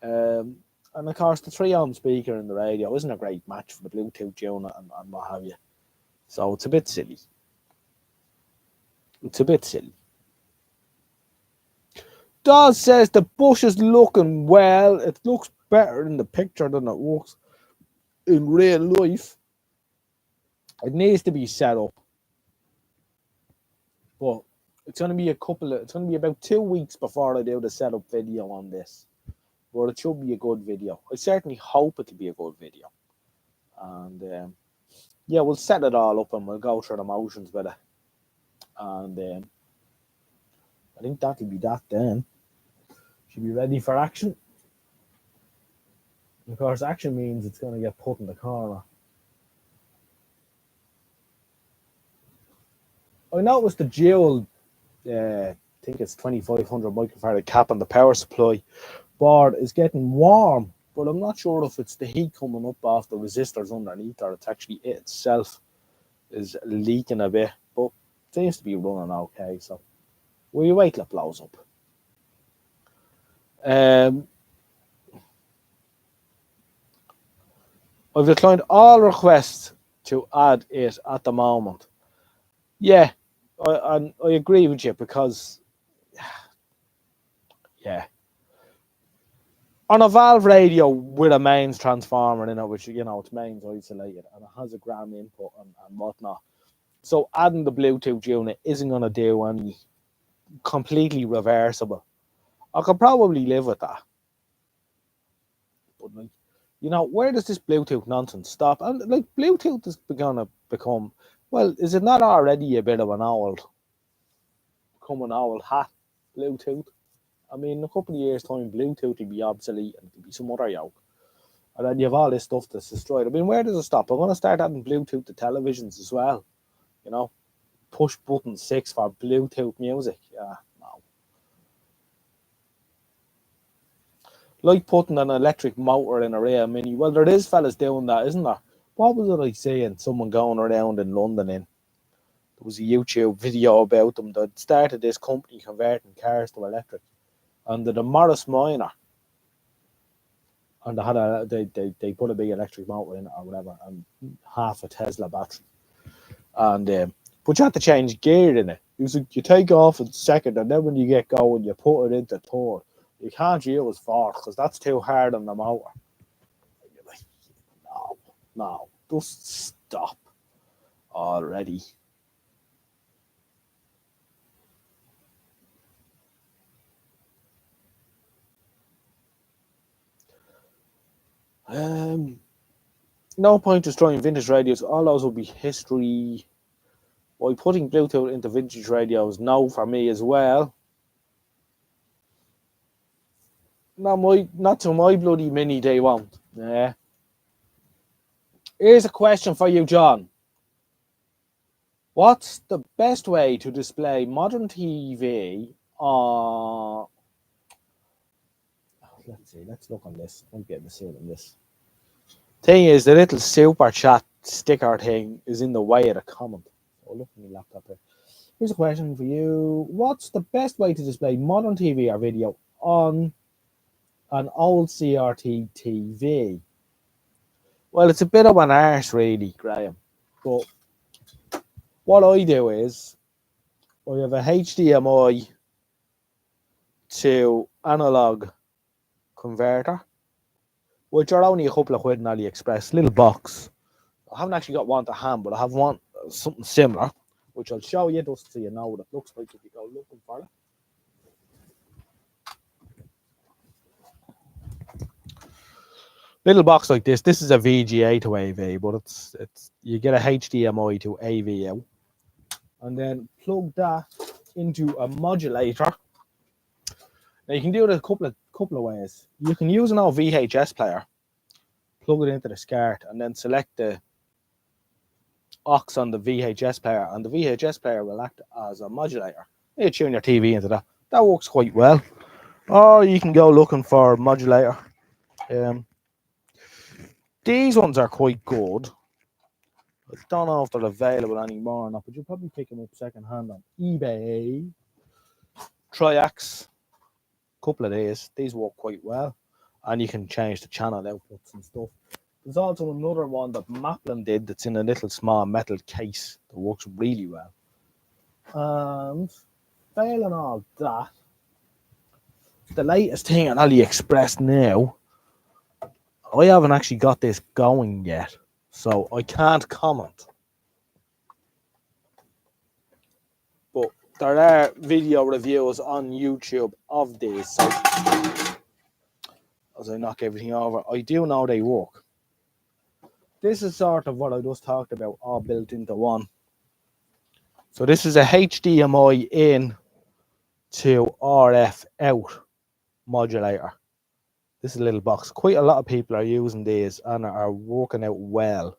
And of course, the 3-ohm speaker in the radio isn't a great match for the Bluetooth unit and what have you. So it's a bit silly. It's a bit silly. Dawes says the bush is looking well. It looks better in the picture than it looks in real life. It needs to be set up, but it's going to be it's going to be about 2 weeks before I do the setup video on this, but it should be a good video. I certainly hope it'll be a good video, and yeah, we'll set it all up and we'll go through the motions with it, and I think that'll be that then. Should be ready for action. Of course, action means it's going to get put in the corner. I noticed the dual, I think it's 2500 microfarad cap on the power supply board is getting warm, but I'm not sure if it's the heat coming up off the resistors underneath or it's actually it itself is leaking a bit, but it seems to be running okay, so we'll wait till it blows up. I've declined all requests to add it at the moment. Yeah, I agree with you because, yeah, on a valve radio with a mains transformer in it, which, you know, it's mains isolated and it has a gram input and whatnot. So adding the Bluetooth unit isn't going to do any completely reversible. I could probably live with that. But, like, you know, where does this Bluetooth nonsense stop? And, like, Bluetooth is going to become, well, is it not already a bit of an old hat, Bluetooth? I mean, in a couple of years' time, Bluetooth will be obsolete and it'll be some other yoke. And then you have all this stuff that's destroyed. I mean, where does it stop? I'm going to start adding Bluetooth to televisions as well. You know, push button 6 for Bluetooth music. Yeah, no. Like putting an electric motor in a rear Mini. Well, there is fellas doing that, isn't there? What was it I saying? Someone going around in London in. There was a YouTube video about them that started this company converting cars to electric. And the Morris Minor. And they put a big electric motor in it or whatever, and half a Tesla battery. And but you have to change gear in it. You take off in second, and then when you get going, you put it into third. You can't use fourth because that's too hard on the motor. And you're like, no, just stop already. No point destroying vintage radios. All those will be history. By putting Bluetooth into vintage radios, no for me as well. Not to my bloody Mini they won't. Yeah. Here's a question for you, John. What's the best way to display modern TV on... Let's see, let's look on this. I'm getting a suit on this. Thing is, the little super chat sticker thing is in the way of the comment. Oh, look at my laptop here. Here's a question for you. What's the best way to display modern TV or video on an old CRT TV? Well, it's a bit of an arse, really, Graham. But what I do is I have a HDMI to analog converter, which are only a couple of quid in AliExpress. Little box. I haven't actually got one to hand, but I have one something similar, which I'll show you just so you know what it looks like if you go looking for it. Little box like this. This is a VGA to AV, but it's you get a HDMI to AV out, and then plug that into a modulator. Now you can do it a couple of ways. You can use an old VHS player, plug it into the SCART, and then select the aux on the VHS player, and the VHS player will act as a modulator. You tune your TV into that. That works quite well. Or you can go looking for a modulator. These ones are quite good. I don't know if they're available anymore or not, but you'll probably pick them up second hand on eBay. Triax. Couple of these. These work quite well. And you can change the channel outputs and stuff. There's also another one that Maplin did that's in a little small metal case that works really well. And failing all that, the latest thing on AliExpress now, I haven't actually got this going yet, so I can't comment. But there are video reviews on YouTube of these, so as I knock everything over, I do know they work. This is sort of what I just talked about, all built into one. So this is a HDMI in to RF out modulator. This is a little box. Quite a lot of people are using these and are working out well.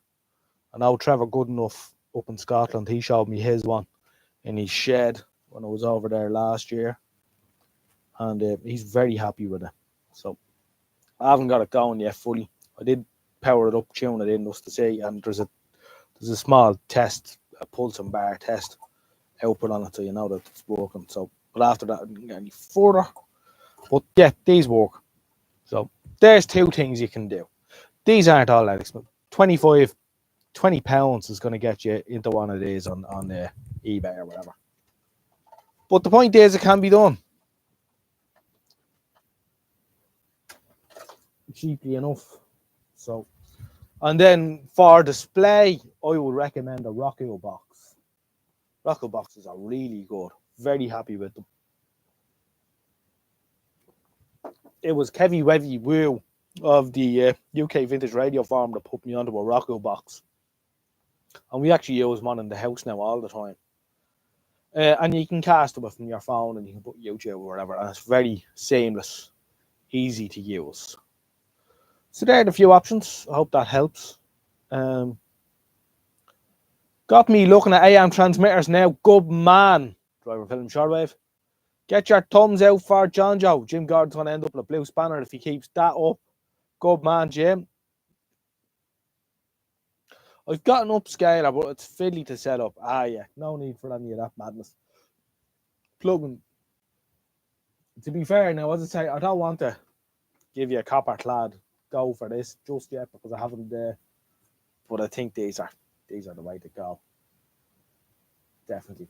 I know Trevor Goodenough up in Scotland, he showed me his one in his shed when I was over there last year. And he's very happy with it. So I haven't got it going yet fully. I did power it up, tune it in just to see, and there's a small test, a pulse and bar test output on it, so you know that it's working. So, but after that, I didn't get any further. But yeah, these work. So there's two things you can do. These aren't all that expensive. £20 is going to get you into one of these on eBay or whatever. But the point is, it can be done cheaply enough. So, and then for display, I would recommend a Rockwell box. Rockwell boxes are really good. Very happy with them. It was Kevy Wevy Woo of the UK Vintage Radio Forum that put me onto a Rockwell box. And we actually use one in the house now all the time. And you can cast them from your phone and you can put YouTube or whatever. And it's very seamless, easy to use. So there are the few options. I hope that helps. Got me looking at AM transmitters now. Good man. Driver Film Shortwave. Get your thumbs out for John Joe. Jim Gordon's going to end up with a blue spanner if he keeps that up. Good man, Jim. I've got an upscaler, but it's fiddly to set up. Yeah. No need for any of that madness. Plugging. To be fair, now, as I say, I don't want to give you a copper clad go for this just yet because I haven't but I think these are the way to go. Definitely.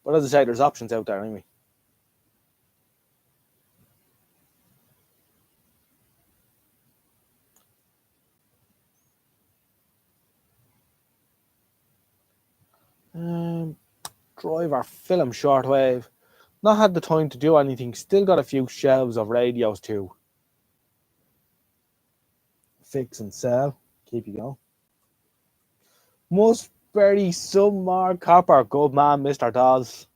But as I say, there's options out there anyway. Driver, film, shortwave. Not had the time to do anything. Still got a few shelves of radios to fix and sell. Keep you going. Must bury some more copper. Good man, Mr. Dawes.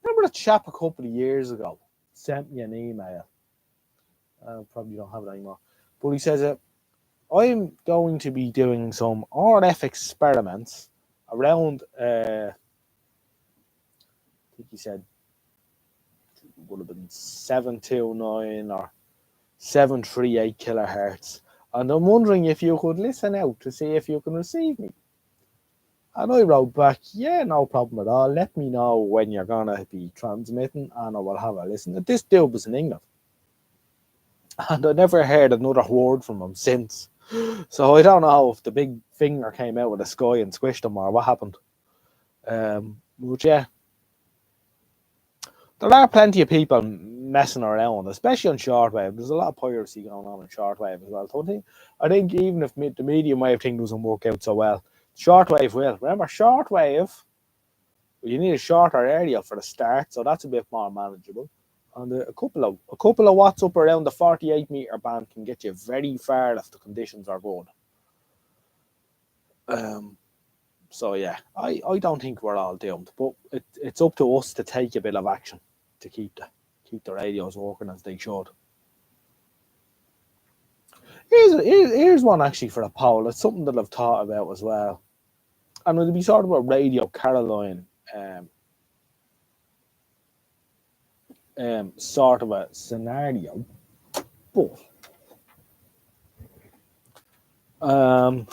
Remember a chap a couple of years ago sent me an email. I probably don't have it anymore. But he says, I'm going to be doing some RF experiments around, I think he said, it would have been 729 or 738 kilohertz. And I'm wondering if you could listen out to see if you can receive me. And I wrote back, yeah, no problem at all. Let me know when you're going to be transmitting and I will have a listen. This dude was in England. And I never heard another word from him since. So I don't know if the big finger came out of the sky and squished him or what happened. But yeah, there are plenty of people messing around, especially on shortwave. There's a lot of piracy going on shortwave as well. So I think even if the medium wave thing doesn't work out so well, shortwave will. Remember, shortwave, you need a shorter area for the start, so that's a bit more manageable. And a couple of watts up around the 48 meter band can get you very far if the conditions are good. So yeah, I don't think we're all doomed, but it's up to us to take a bit of action to keep the radios working as they should. Here's one actually for a poll. It's something that I've thought about as well, and it'll be sort of a Radio Caroline sort of a scenario, but a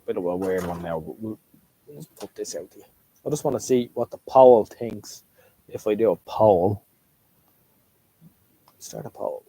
bit of a weird one now, but we'll put this out here. I just want to see what the poll thinks if I do a poll. Start a poll.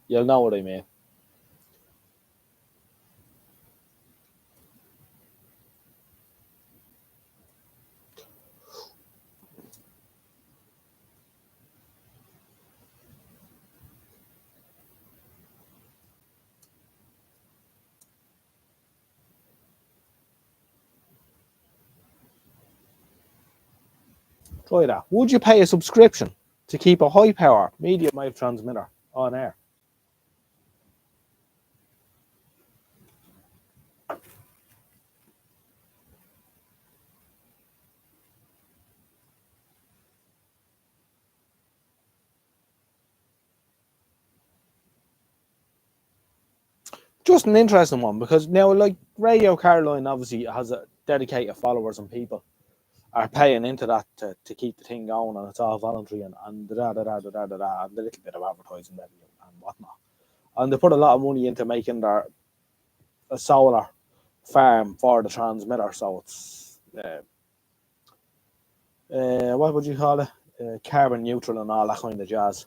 You'll know what I mean. Try that. Would you pay a subscription to keep a high power medium wave transmitter on air? Just an interesting one, because now, like, Radio Caroline obviously has a dedicated followers and people are paying into that to keep the thing going, and it's all voluntary and and a little bit of advertising revenue and whatnot. And they put a lot of money into making a solar farm for the transmitter, so it's what would you call it? Carbon neutral and all that kind of jazz.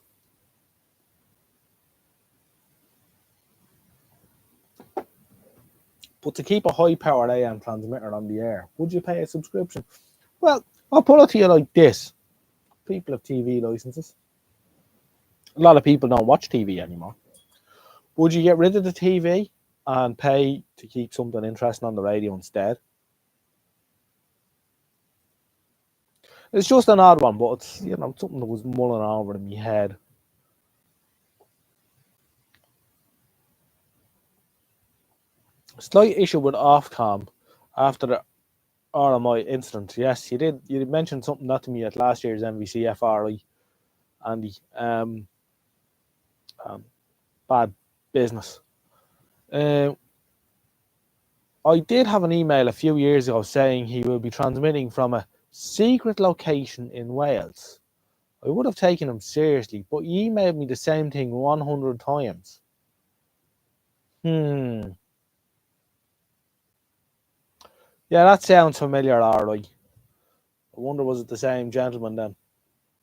But to keep a high powered AM transmitter on the air, would you pay a subscription? Well, I'll put it to you like this. People have TV licenses. A lot of people don't watch TV anymore. Would you get rid of the TV and pay to keep something interesting on the radio instead? It's just an odd one, but it's something that was mulling over in my head. Slight issue with Ofcom after the RMI incident. Yes, you did. You mentioned something that to me at last year's MVC FRI, Andy. Bad business. I did have an email a few years ago saying he will be transmitting from a secret location in Wales. I would have taken him seriously, but he emailed me the same thing 100 times. Yeah, that sounds familiar, alright. I wonder, was it the same gentleman then?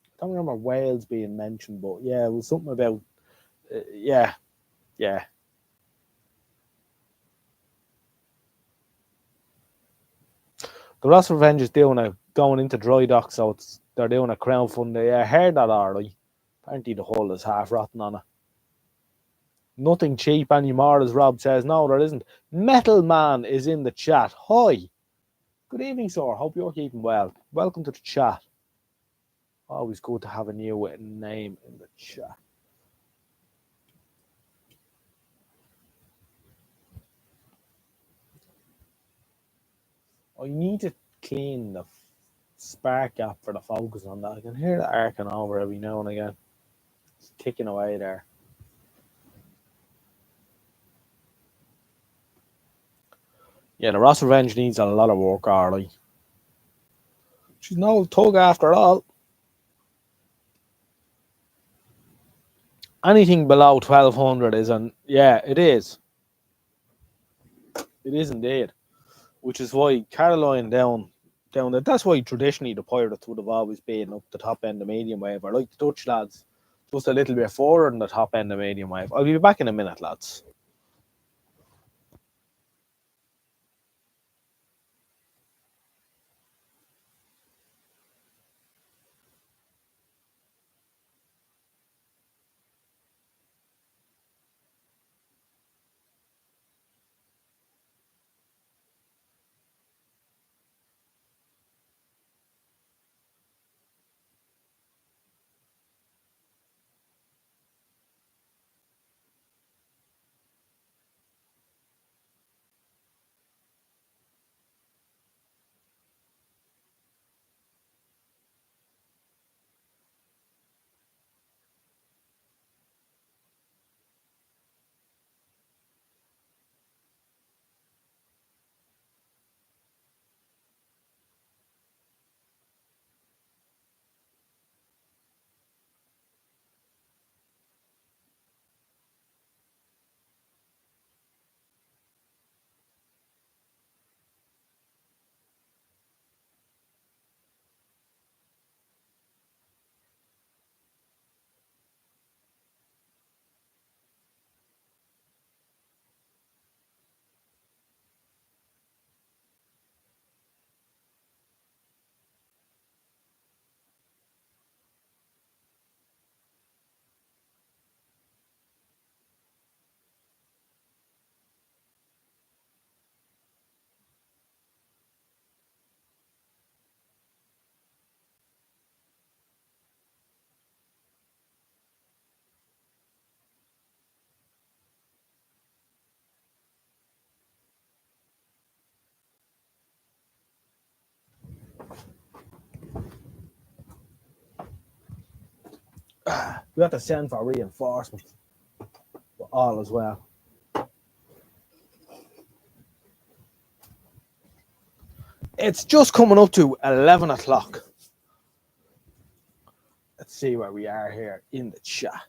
I don't remember Wales being mentioned, but yeah, it was something about, yeah. The Ross Revenge is going into dry dock, so they're doing a crowdfunding. Yeah, I heard that alright. Apparently the hull is half rotten on it. Nothing cheap anymore, as Rob says. No, there isn't. Metal Man is in the chat. Hi. Good evening, sir. Hope you're keeping well. Welcome to the chat. Always good to have a new name in the chat. I need to clean the spark gap for the focus on that. I can hear it arcing over every now and again. It's ticking away there. Yeah, the Ross Revenge needs a lot of work, alright. She's no tug after all. Anything below 1200 is it is. It is indeed. Which is why Caroline down there. That's why traditionally the Pirates would have always been up the top end of medium wave. I like the Dutch lads just a little bit forward in the top end of medium wave. I'll be back in a minute, lads. We have to send for reinforcements. But all as well. It's just coming up to 11 o'clock. Let's see where we are here in the chat.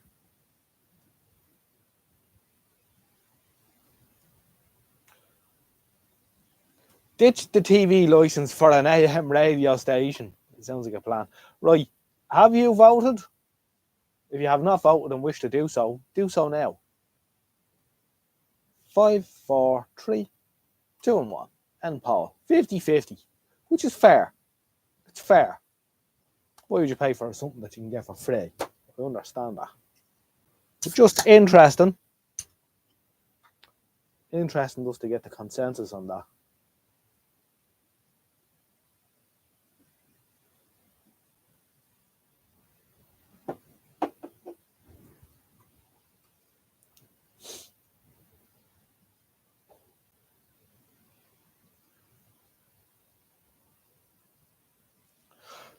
Ditch the TV license for an AM radio station. It sounds like a plan. Right. Have you voted? If you have not voted and wish to do so now. 5, 4, 3, 2 and 1. And Paul. 50-50. Which is fair. It's fair. Why would you pay for something that you can get for free? I understand that. But just interesting. interesting just to get the consensus on that.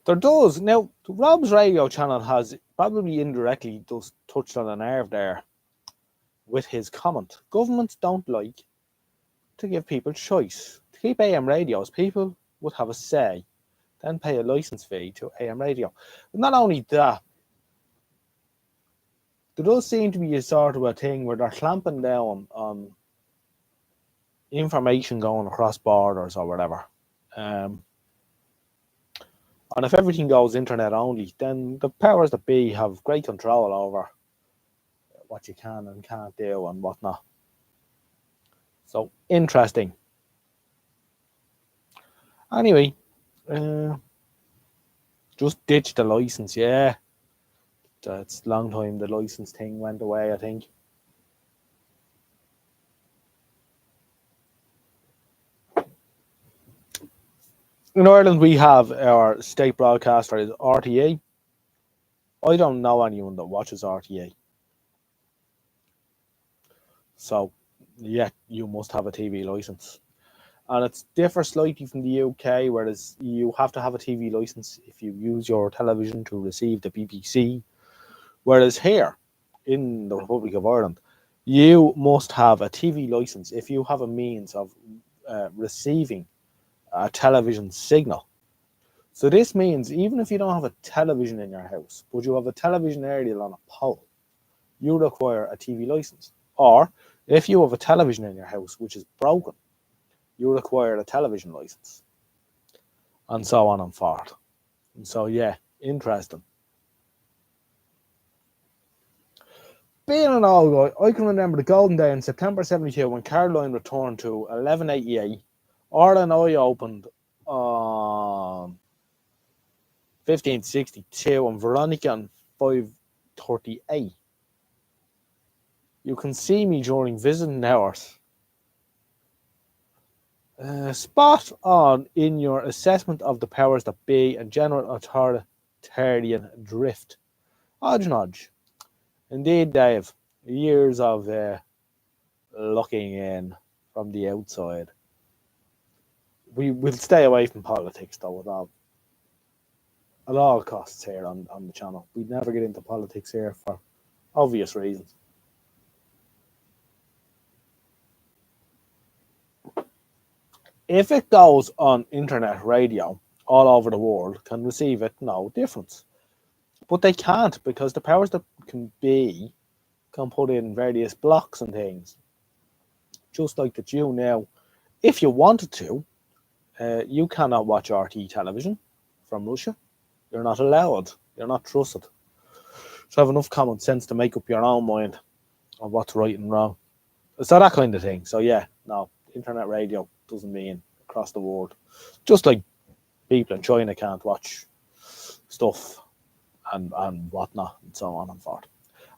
There does. Now, Rob's radio channel has probably indirectly just touched on a nerve there with his comment. Governments don't like to give people choice. To keep AM radios, people would have a say, then pay a license fee to AM radio. But not only that, there does seem to be a sort of a thing where they're clamping down on information going across borders or whatever. And if everything goes internet only, then the powers that be have great control over what you can and can't do and whatnot. So interesting. Anyway, just ditch the license, yeah. It's a long time the license thing went away, I think. In Ireland, we have our state broadcaster is RTA. I don't know anyone that watches RTA. So, yeah, you must have a TV license. And it differs slightly from the UK, whereas you have to have a TV license if you use your television to receive the BBC. Whereas here, in the Republic of Ireland, you must have a TV license if you have a means of receiving a television signal. So this means even if you don't have a television in your house, but you have a television aerial on a pole, you require a TV license. Or if you have a television in your house which is broken, you require a television license. And so on and forth. And so, yeah, interesting. Being an old guy, I can remember the golden day in September 72 when Caroline returned to 1188. Orla and I opened on 1562 and Veronica on 538. You can see me during visiting hours. Spot on in your assessment of the powers that be and general authoritarian drift. Odge. Indeed, Dave. Years of looking in from the outside. We will stay away from politics, though, at all costs here on the channel. We'd never get into politics here for obvious reasons. If it goes on internet radio, all over the world can receive it, no difference. But they can't because the powers that can be can put in various blocks and things. Just like that you now, if you wanted to, you cannot watch RT television from Russia. You're not allowed. You're not trusted. So have enough common sense to make up your own mind on what's right and wrong. So that kind of thing. So yeah, no, internet radio doesn't mean across the world. Just like people in China can't watch stuff and whatnot and so on and forth.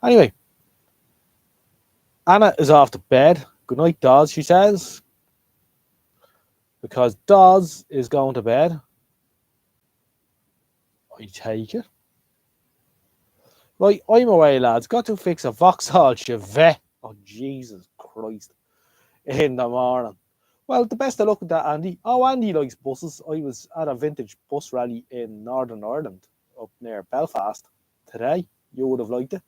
Anyway, Anna is off to bed. Good night, Dawes, she says. Because Dawes is going to bed. I take it. Right, I'm away, lads. Got to fix a Vauxhall Chevette. Oh, Jesus Christ. In the morning. Well, the best of luck with that, Andy. Oh, Andy likes buses. I was at a vintage bus rally in Northern Ireland, up near Belfast, today. You would have liked it.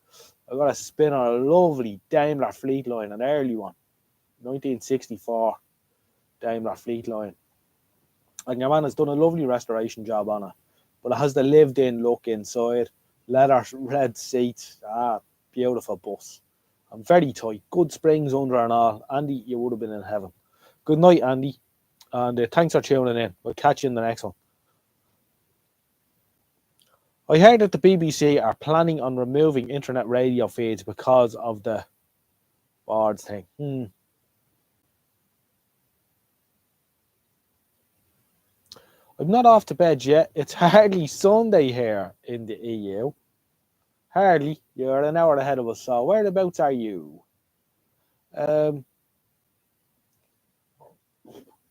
I got a spin on a lovely Daimler Fleetline, an early one. 1964 Daimler Fleetline. And your man has done a lovely restoration job on it. But it has the lived-in look inside. Leather, red seats. Beautiful bus. And very tight. Good springs under and all. Andy, you would have been in heaven. Good night, Andy. And thanks for tuning in. We'll catch you in the next one. I heard that the BBC are planning on removing internet radio feeds because of the boards thing. I'm not off to bed yet. It's hardly Sunday here in the EU. Hardly. You're an hour ahead of us, so whereabouts are you?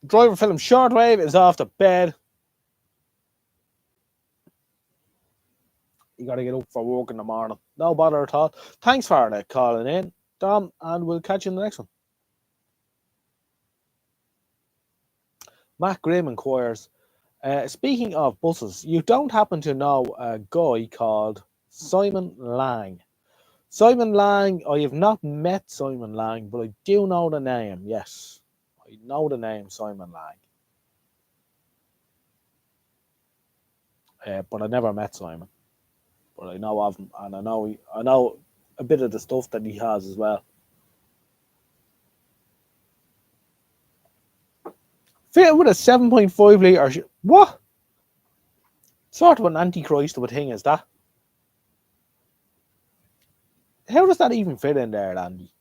Driver Film Shortwave is off the bed. You got to get up for work in the morning. No bother at all. Thanks for calling in, Dom, and we'll catch you in the next one. Matt Grimm inquires, speaking of buses, you don't happen to know a guy called Simon Lang? Simon Lang, I have not met Simon Lang, but I do know the name, yes. I know the name Simon Lang. But I never met Simon. But I know of him, and I know a bit of the stuff that he has as well. Fit with a 7.5 litre. What sort of an antichrist of a thing is that? How does that even fit in there, Andy?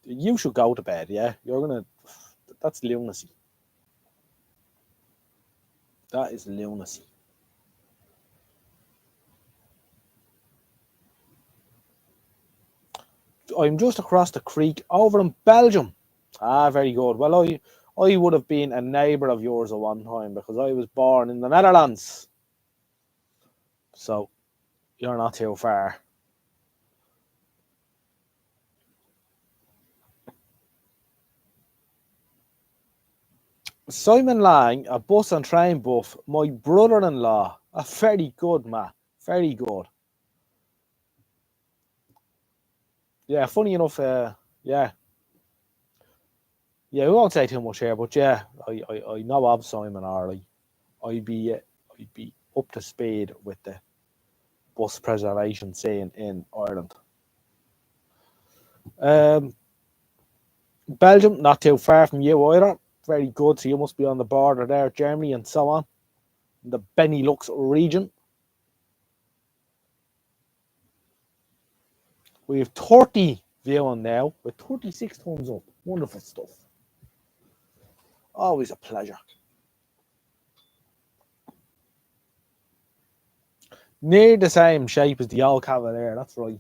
You should go to bed, yeah? That's lunacy. That is lunacy. I'm just across the creek over in Belgium. Very good. Well, I would have been a neighbour of yours at one time because I was born in the Netherlands. So, you're not too far. Simon Lang, a bus and train buff, my brother-in-law. Very good, Matt. Very good. Yeah, funny enough, yeah. Yeah, we won't say too much here, but yeah, I know of Simon Harley. I'd be up to speed with the bus preservation scene in Ireland. Belgium, not too far from you either. Very good. So you must be on the border there, Germany and so on. The Benelux region. We have 30 viewing now with 36 thumbs up. Wonderful stuff. Always a pleasure. Near the same shape as the old Cavalier, that's right.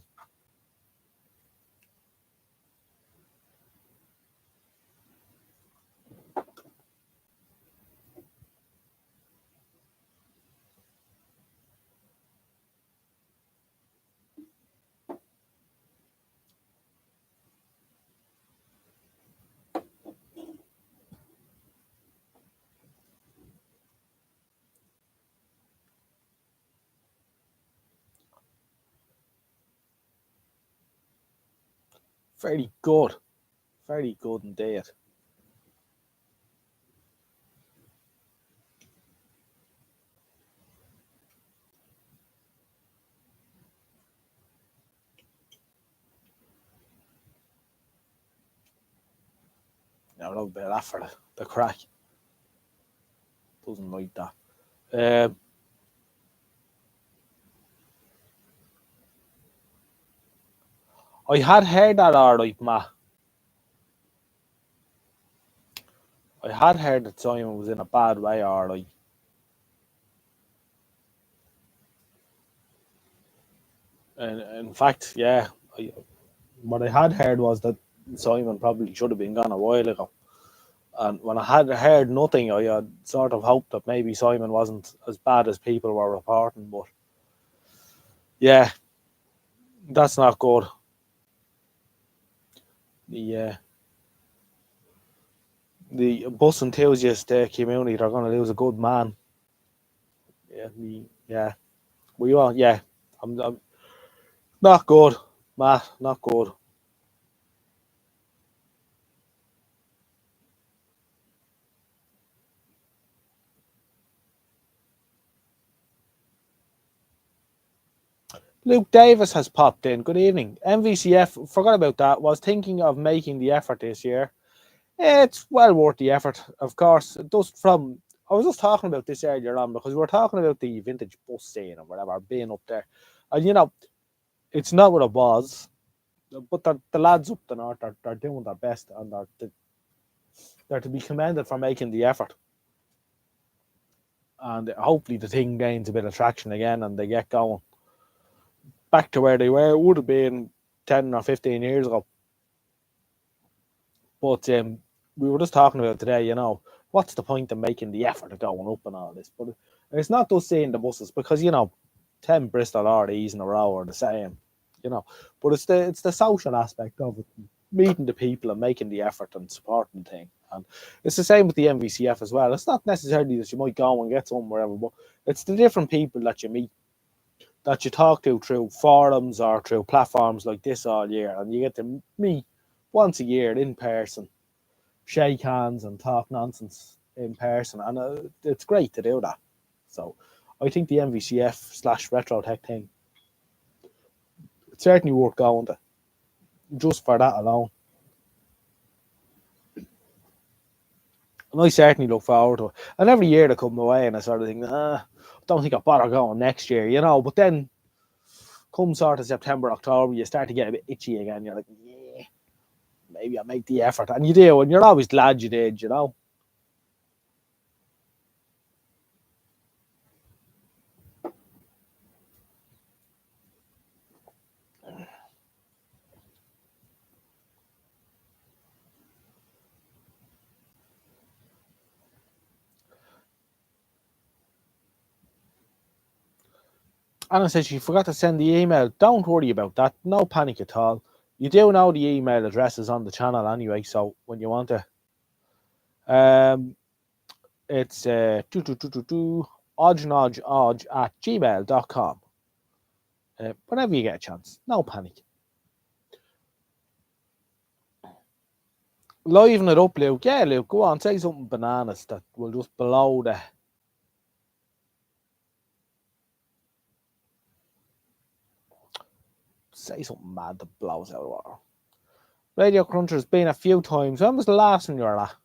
Very good. Very good indeed. Now, a little bit of that for the crack. Doesn't like that. I had heard that alright, Matt. I had heard that Simon was in a bad way alright. And in fact, yeah, what I had heard was that Simon probably should have been gone a while ago. And when I had heard nothing, I had sort of hoped that maybe Simon wasn't as bad as people were reporting. But yeah, that's not good. The bus enthusiast community, they're going to lose a good man. Yeah, we are. Yeah, I'm not good, Matt. Not good. Luke Davis has popped in. Good evening. MVCF, forgot about that. Was thinking of making the effort this year. It's well worth the effort, of course. I was just talking about this earlier on because we were talking about the vintage bus scene or whatever being up there. And it's not what it was, but the lads up the north are doing their best and they're to be commended for making the effort. And hopefully the thing gains a bit of traction again and they get going back to where they were. It would have been 10 or 15 years ago. But we were just talking about today, what's the point of making the effort of going up and all this? But it's not just saying the buses, because 10 Bristol RDs in a row are the same, but it's the social aspect of it, meeting the people and making the effort and supporting the thing. And it's the same with the MVCF as well. It's not necessarily that you might go and get some wherever, but it's the different people that you meet, that you talk to through forums or through platforms like this all year, and you get to meet once a year in person, shake hands and talk nonsense in person, and it's great to do that. So I think the MVCF/RetroTech thing, it's certainly worth going to, just for that alone. And I certainly look forward to it. And every year they come away and I sort of think, I don't think I'll bother going next year, But then come sort of September, October, you start to get a bit itchy again. You're like, yeah, maybe I'll make the effort. And you do, and you're always glad you did, Anna says she forgot to send the email. Don't worry about that. No panic at all. You do know the email address is on the channel anyway, so when you want to, it's odgenodgeodge@gmail.com. Whenever you get a chance, no panic. Liven it up, Luke. Yeah, Luke, go on, say something bananas that will just blow the. Say something mad that blows out of water. Radio Cruncher's been a few times. When was the last one you were at?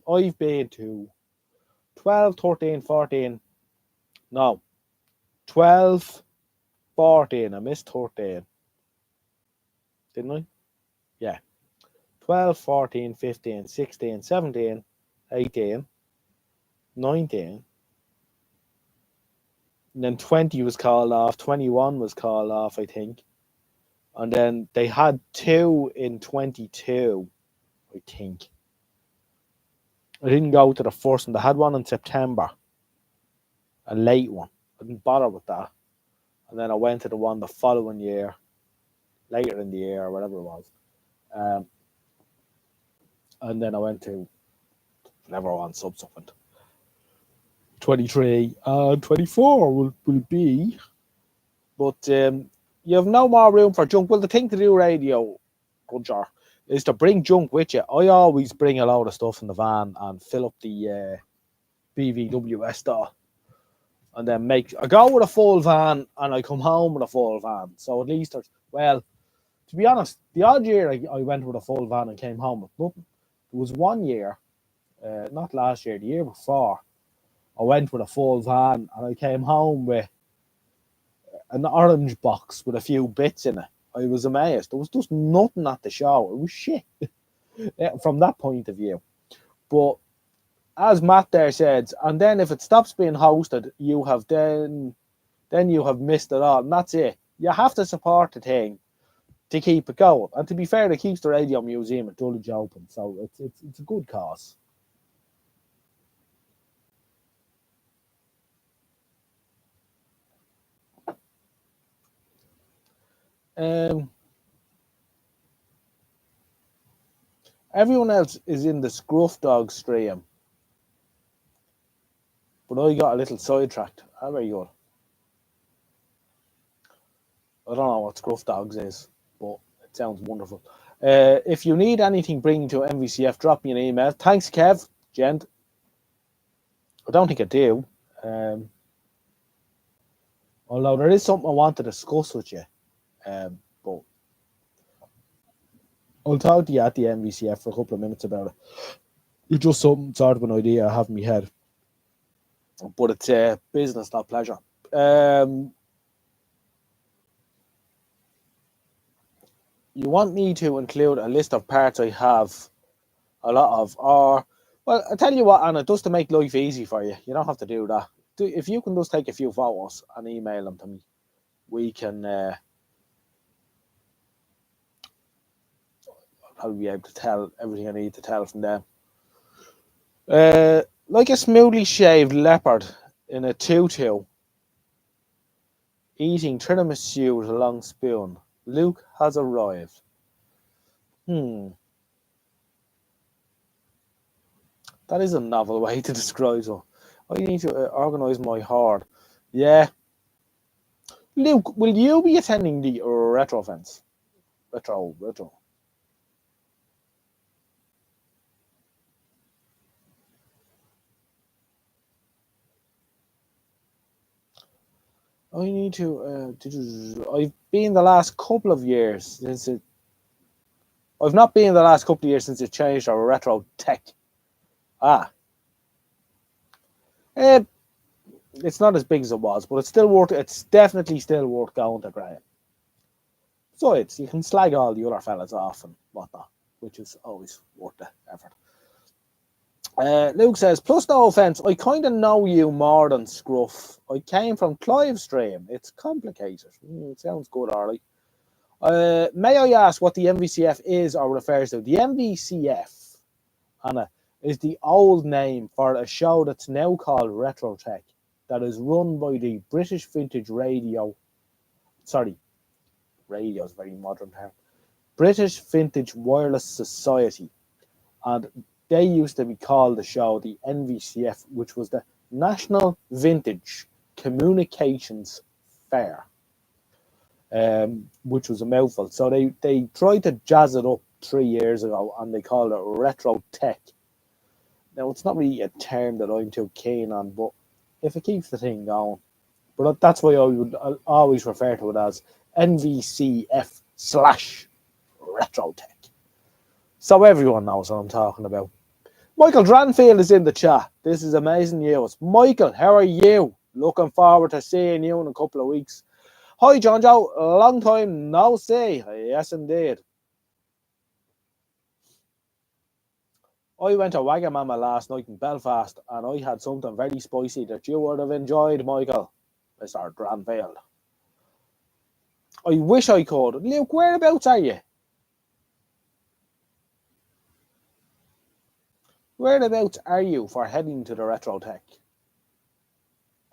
I've been to 12, 13, 14. No. 12, 14. I missed 13. Didn't I? Yeah. 12, 14, 15, 16, 17, 18, 19. And then 20 was called off. 21 was called off, I think. And then they had 2 in 22, I think. I didn't go to the first one. They had one in September, a late one. I didn't bother with that. And then I went to the one the following year, later in the year, or whatever it was. And then I went to whatever one subsequent. 23 and 24 will be. But you have no more room for junk. Well, the thing to do, Radio Gunjar, is to bring junk with you. I always bring a load of stuff in the van and fill up the BVWS store. And then I go with a full van and I come home with a full van. So at least to be honest, the odd year I went with a full van and came home with nothing. There was one year, not last year, the year before, I went with a full van and I came home with an orange box with a few bits in it. I was amazed. There was just nothing at the show. It was shit from that point of view. But as Matt there said, and then if it stops being hosted, you have then you have missed it all, and that's it. You have to support the thing to keep it going. And to be fair, it keeps the Radio Museum at Dulwich open, so it's a good cause. Everyone else is in the Scruff Dog stream, but I got a little sidetracked. How very good. I don't know what Scruff Dogs is, but it sounds wonderful. If you need anything bringing to MVCF, drop me an email. Thanks, Kev, gent. I don't think I do. Although there is something I want to discuss with you. But I'll talk to you at the MVCF for a couple of minutes about it. It's just some sort of an idea I have in my head. But it's business, not pleasure. You want me to include a list of parts I have a lot of, or, well, I'll tell you what, Anna, just to make life easy for you, you don't have to do that. If you can just take a few photos and email them to me, we can I'll be able to tell everything I need to tell from them. Like a smoothly shaved leopard in a tutu, eating tiramisu with a long spoon, Luke has arrived. That is a novel way to describe it. I need to organise my hoard. Yeah. Luke, will you be attending the retro events? Retro. I need to. I've been the last couple of years since it. I've not been the last couple of years since it changed our retro tech. Uh, it's not as big as it was, but it's still worth. It's definitely still worth going to, Graham. So you can slag all the other fellas off and whatnot, which is always worth the effort. Luke says, plus no offence, I kind of know you more than Scruff. I came from Clive Stream. It's complicated. It sounds good, alright. May I ask what the MVCF is or refers to? The MVCF, Anna, is the old name for a show that's now called Retrotech, that is run by the British Vintage Radio. Sorry, radio is a very modern term. British Vintage Wireless Society. And they used to be called the show the NVCF, which was the National Vintage Communications Fair, which was a mouthful. So they tried to jazz it up 3 years ago, and they called it Retro Tech. Now, it's not really a term that I'm too keen on, but if it keeps the thing going. But that's why I'll always refer to it as NVCF/Retro Tech. So everyone knows what I'm talking about. Michael Dranfield is in the chat. This is amazing news. Michael, how are you? Looking forward to seeing you in a couple of weeks. Hi, John Joe. Long time no see. Yes, indeed. I went to Wagamama last night in Belfast, and I had something very spicy that you would have enjoyed, Michael. Mr. Dranfield. I wish I could. Luke, whereabouts are you? Whereabouts are you for heading to the Retrotech?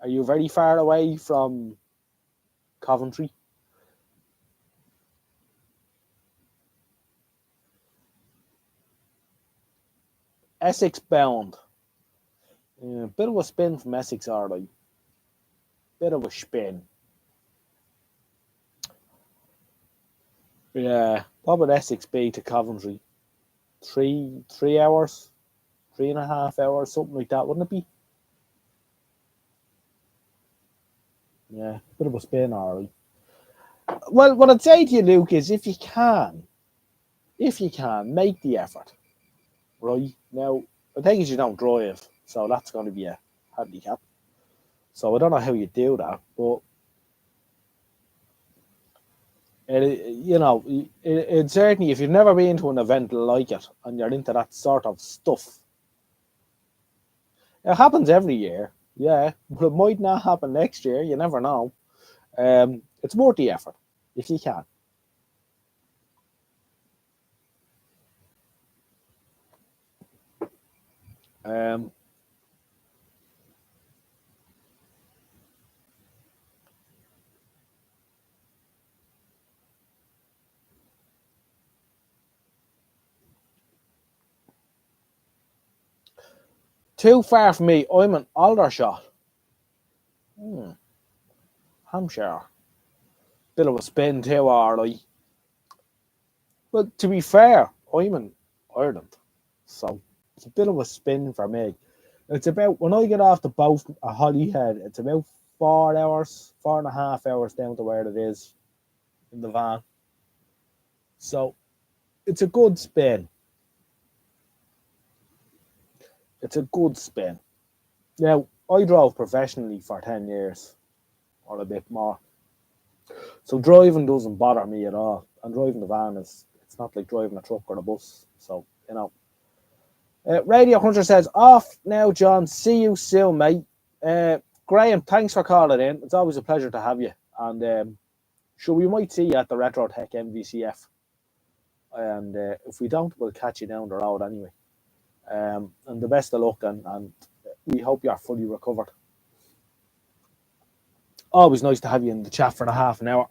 Are you very far away from Coventry? Essex bound. Bit of a spin from Essex, alright. Bit of a spin. Yeah, what would Essex be to Coventry? 3 hours? 3.5 hours, something like that, wouldn't it be? Yeah, bit of a spin, alright. Well, what I'd say to you, Luke, is if you can, make the effort. Right? Now, I think you don't drive, so that's going to be a handicap. So I don't know how you do that, but it certainly, if you've never been to an event like it and you're into that sort of stuff, it happens every year, yeah, but it might not happen next year. You never know. It's worth the effort if you can. Too far from me. I'm an Aldershot. Hampshire. Bit of a spin too, alright. But to be fair, I'm in Ireland, so it's a bit of a spin for me. It's about, when I get off the boat at Holyhead, it's about 4 hours, 4.5 hours down to where it is in the van. So it's a good spin. It's a good spin. Now, I drove professionally for 10 years or a bit more. So driving doesn't bother me at all. And driving the van it's not like driving a truck or a bus. So, Radio Hunter says, off now, John. See you soon, mate. Graham, thanks for calling in. It's always a pleasure to have you. And sure, we might see you at the Retrotech MVCF. And if we don't, we'll catch you down the road anyway. And the best of luck, and we hope you're fully recovered. Always nice to have you in the chat for the half an hour.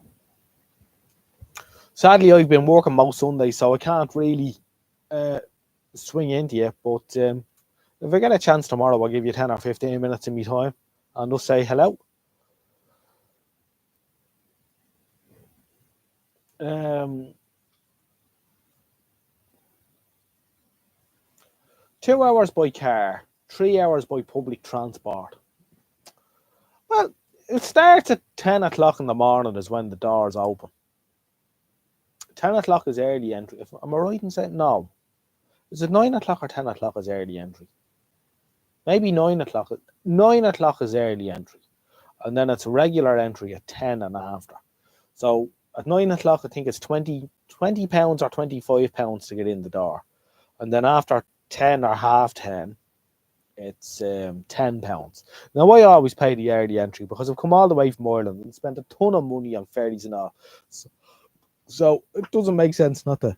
Sadly, I've been working most Sundays, so I can't really swing into you. But if I get a chance tomorrow, I'll give you 10 or 15 minutes of me time and just say hello. 2 hours by car, 3 hours by public transport. Well, it starts at 10 o'clock in the morning is when the doors open. 10 o'clock is early entry. Am I right in saying? No. Is it 9 o'clock or 10 o'clock is early entry? Maybe 9 o'clock. 9 o'clock is early entry. And then it's regular entry at 10 and after. So at 9 o'clock, I think it's £20 or £25 to get in the door. And then after 10 or half 10, it's £10. Now, I always pay the early entry because I've come all the way from Ireland and spent a ton of money on ferries and all. So it doesn't make sense not to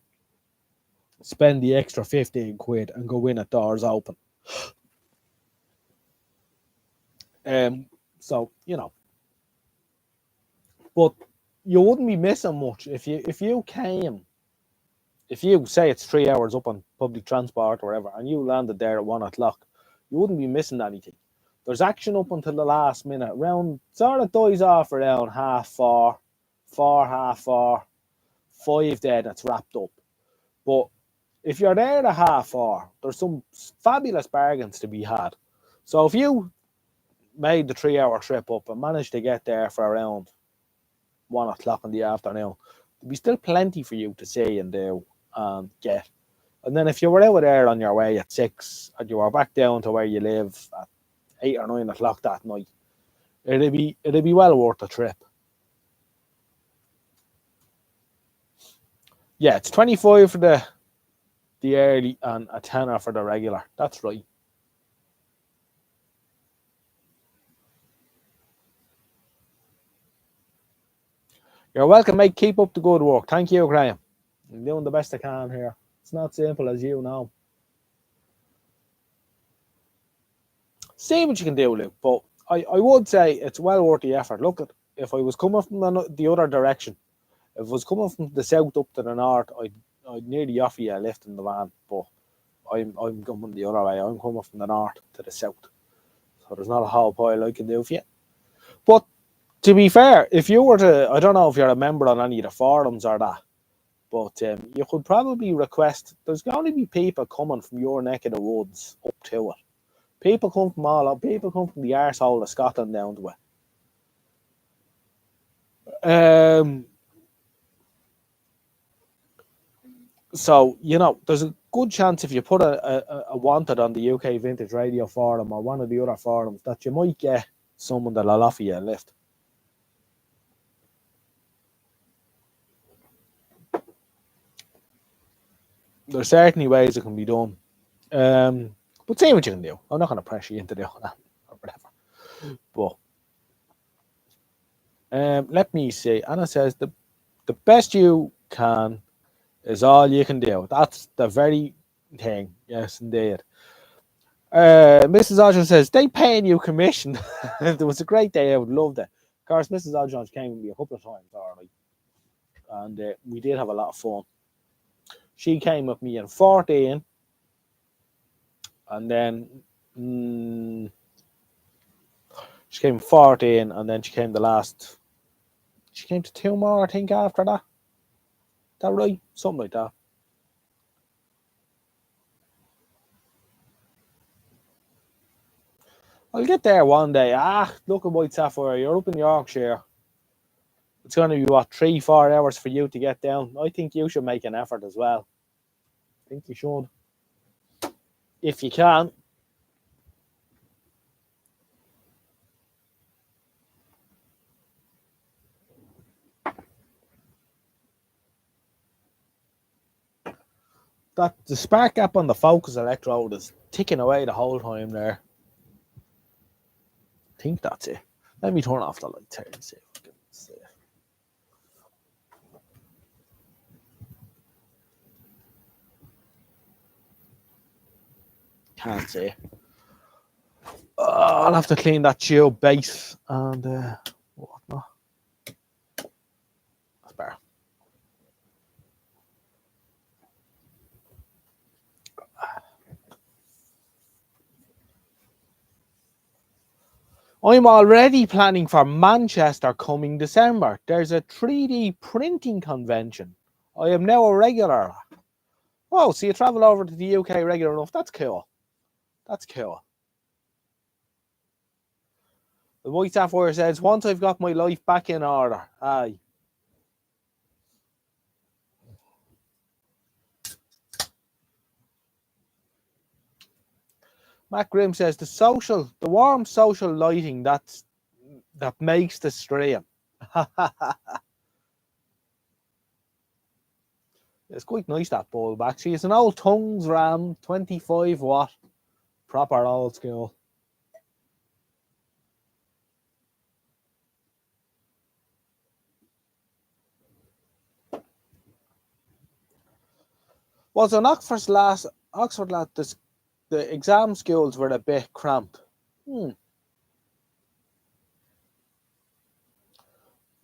spend the extra 15 quid and go in at doors open. So, you know. But you wouldn't be missing much if you came. If you say it's 3 hours up on public transport or whatever, and you landed there at 1 o'clock, you wouldn't be missing anything. There's action up until the last minute. Sort of dies off around 4:30, 4:30, 5 there, that's wrapped up. But if you're there at 4:30, there's some fabulous bargains to be had. So if you made the 3 hour trip up and managed to get there for around 1 o'clock in the afternoon, there'd be still plenty for you to see and do and get. And then if you were out there on your way at 6 and you were back down to where you live at 8 or 9 o'clock that night, it'd be well worth the trip. Yeah, it's 25 for the early and a tenner for the regular. That's right. You're welcome, mate. Keep up the good work. Thank you, Graham. I'm doing the best I can here. It's not simple, as you know. See what you can do, Luke. But I would say it's well worth the effort. Look, if I was coming from the other direction, if I was coming from the south up to the north, I'd nearly offer you a lift in the van. But I'm coming the other way. I'm coming from the north to the south. So there's not a whole pile I can do for you. But to be fair, if you were to, I don't know if you're a member on any of the forums or that, but you could probably request, there's going to be people coming from your neck of the woods up to it. People come from the arsehole of Scotland down to it. So, you know, there's a good chance if you put a wanted on the UK Vintage Radio forum or one of the other forums that you might get someone that'll offer you a lift. There's certainly ways it can be done. But see what you can do. I'm not going to pressure you into doing that or whatever. But let me see. Anna says the best you can is all you can do. That's the very thing. Yes, indeed. Mrs. Odgen says they paying you commission. It was a great day. I would love it. Of course, Mrs. Odgen came with me a couple of times already, and we did have a lot of fun. She came with me in 14, and then she came 14, and then she came she came to 2 more, I think, after that. Is that right? Something like that. I'll get there one day. Look at White Sapphire. You're up in Yorkshire. It's going to be, 3-4 hours for you to get down. I think you should make an effort as well. I think you should. If you can. The spark gap on the focus electrode is ticking away the whole time there. I think that's it. Let me turn off the lights here and see if I can see it. Can't see. I'll have to clean that tube base and whatnot. That's better. I'm already planning for Manchester coming December. There's a 3D printing convention. I am now a regular. Oh, so you travel over to the UK regular enough. That's cool. That's cool. The White Sapphire says, once I've got my life back in order. Aye. Matt Grimm says, the warm social lighting that makes the stream. It's quite nice, that bulb, actually. It's an old Tongs Ram 25 watt. Proper old school. Was on Oxford last, the exam schools were a bit cramped.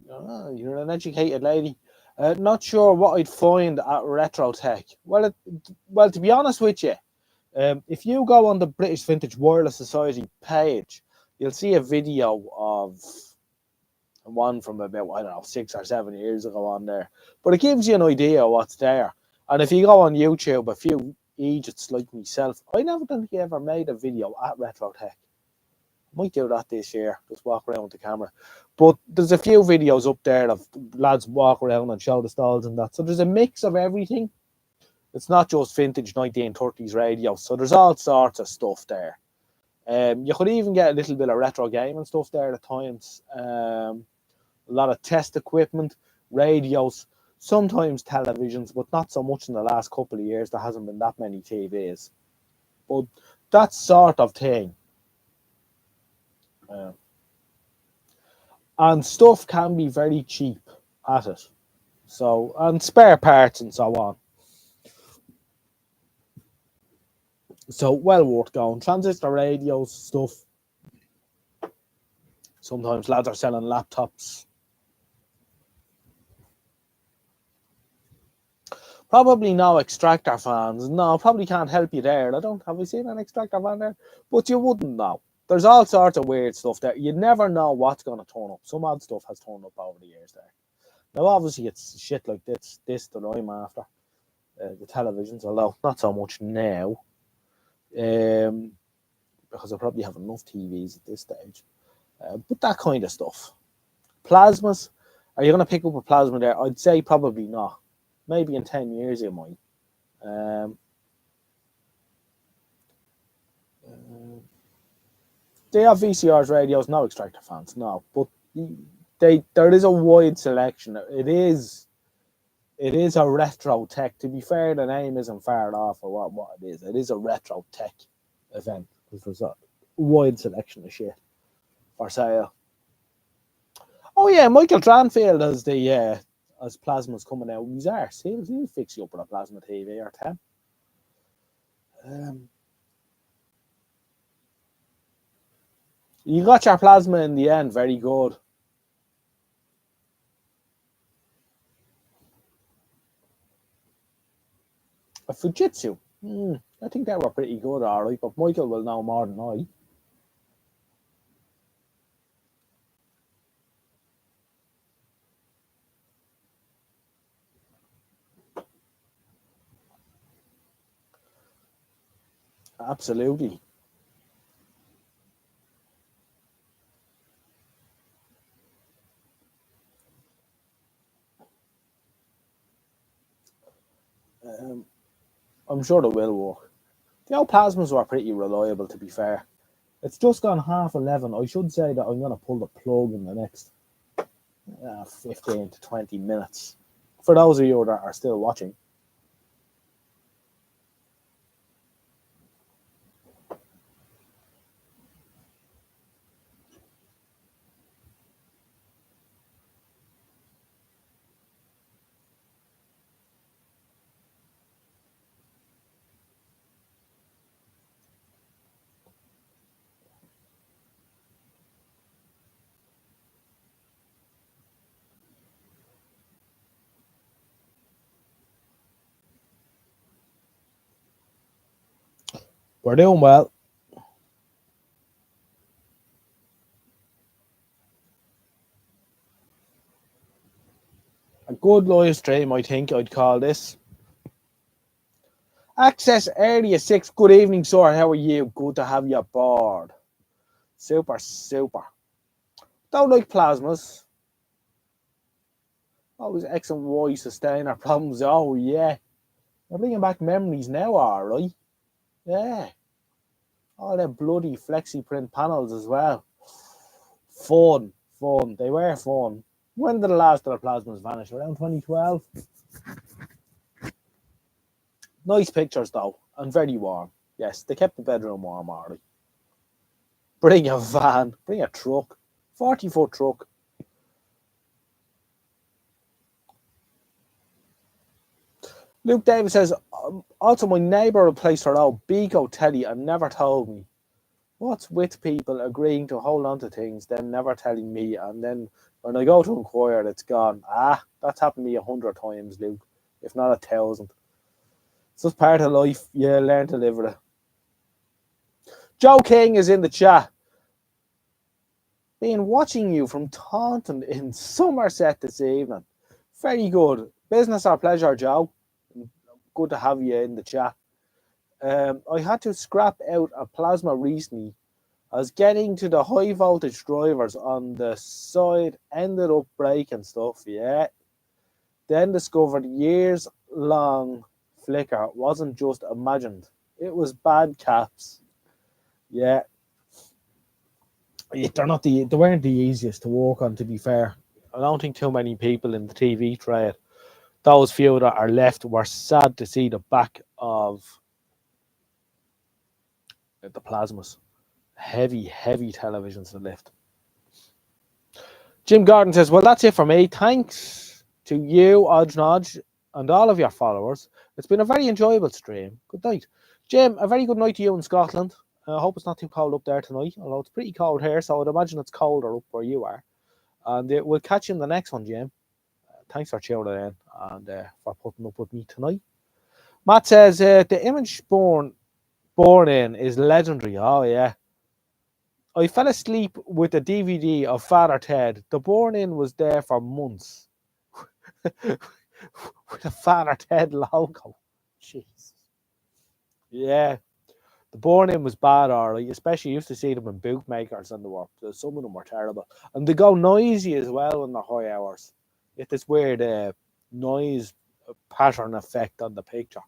Oh, you're an educated lady. Not sure what I'd find at Retro Tech. Well, to be honest with you, if you go on the British Vintage Wireless Society page, you'll see a video of one from about, I don't know, 6 or 7 years ago on there. But it gives you an idea of what's there. And if you go on YouTube, a few idiots like myself, I never think he ever made a video at Retro Tech. Might do that this year, just walk around with the camera. But there's a few videos up there of lads walk around and show the stalls and that. So there's a mix of everything. It's not just vintage 1930s radios. So there's all sorts of stuff there. You could even get a little bit of retro gaming stuff there at times. A lot of test equipment, radios, sometimes televisions, but not so much in the last couple of years. There hasn't been that many TVs. But that sort of thing. And stuff can be very cheap at it. So, and spare parts and so on. So, well worth going. Transistor radios, stuff. Sometimes lads are selling laptops. Probably no extractor fans. No, probably can't help you there. Have we seen an extractor fan there? But you wouldn't know. There's all sorts of weird stuff there. You never know what's going to turn up. Some odd stuff has turned up over the years there. Now, obviously, it's shit like this that I'm after. The televisions, although not so much now. Because I probably have enough TVs at this stage. But that kind of stuff. Plasmas. Are you going to pick up a plasma there? I'd say probably not. Maybe in 10 years you might. They have VCRs, radios, no extractor fans, no. But there is a wide selection. It is a retro tech. To be fair, the name isn't far off of what it is. It is a retro tech event because there's a wide selection of shit for sale. Oh yeah, Michael Tranfield as plasma's coming out. He's arse. He'll fix you up with a plasma TV or 10. You got your plasma in the end. Very good. A Fujitsu. I think they were pretty good, all right. But Michael will know more than I. Absolutely. I'm sure it will work. The old plasmas were pretty reliable, to be fair. It's just gone 11:30. I should say that I'm going to pull the plug in the next 15 to 20 minutes. For those of you that are still watching. We're doing well. A good live stream, I think I'd call this. Access Area 6, good evening, sir. How are you? Good to have you aboard. Super, super. Don't like plasmas. Always X and Y sustain our problems. Oh, yeah. We're bringing back memories now, alright? Yeah. All them bloody flexi print panels as well. Fun. They were fun. When did the last of the plasmas vanish? Around 2012? Nice pictures, though, and very warm. Yes, they kept the bedroom warm, alright. Bring a van. Bring a truck. 40-foot truck. Luke Davis says, also my neighbour replaced her old Beaco telly and never told me. What's with people agreeing to hold on to things, then never telling me, and then when I go to inquire, it's gone. That's happened to me 100 times, Luke, if not 1,000. It's just part of life. You learn to live with it. Joe King is in the chat. Been watching you from Taunton in Somerset this evening. Very good. Business or pleasure, Joe? Good to have you in the chat. I had to scrap out a plasma recently. I was getting to the high voltage drivers on the side, ended up breaking stuff, yeah. Then discovered years long flicker wasn't just imagined. It was bad caps. Yeah. They weren't the easiest to work on, to be fair. I don't think too many people in the TV trade, those few that are left, were sad to see the back of the plasmas. Heavy televisions to lift. Jim Gordon says, well, that's it for me. Thanks to you, Odge and all of your followers. It's been a very enjoyable stream. Good night. Jim, a very good night to you in Scotland. I hope it's not too cold up there tonight, although it's pretty cold here, so I'd imagine it's colder up where you are. And we'll catch you in the next one, Jim. Thanks for tuning in and for putting up with me tonight. Matt says, the image born in is legendary. Oh, yeah. I fell asleep with a DVD of Father Ted. The born in was there for months. With a Father Ted logo. Jeez. Yeah. The born in was bad, alright. Especially, you used to see them in bootmakers and some of them were terrible. And they go noisy as well in the high hours. It's this weird noise pattern effect on the picture.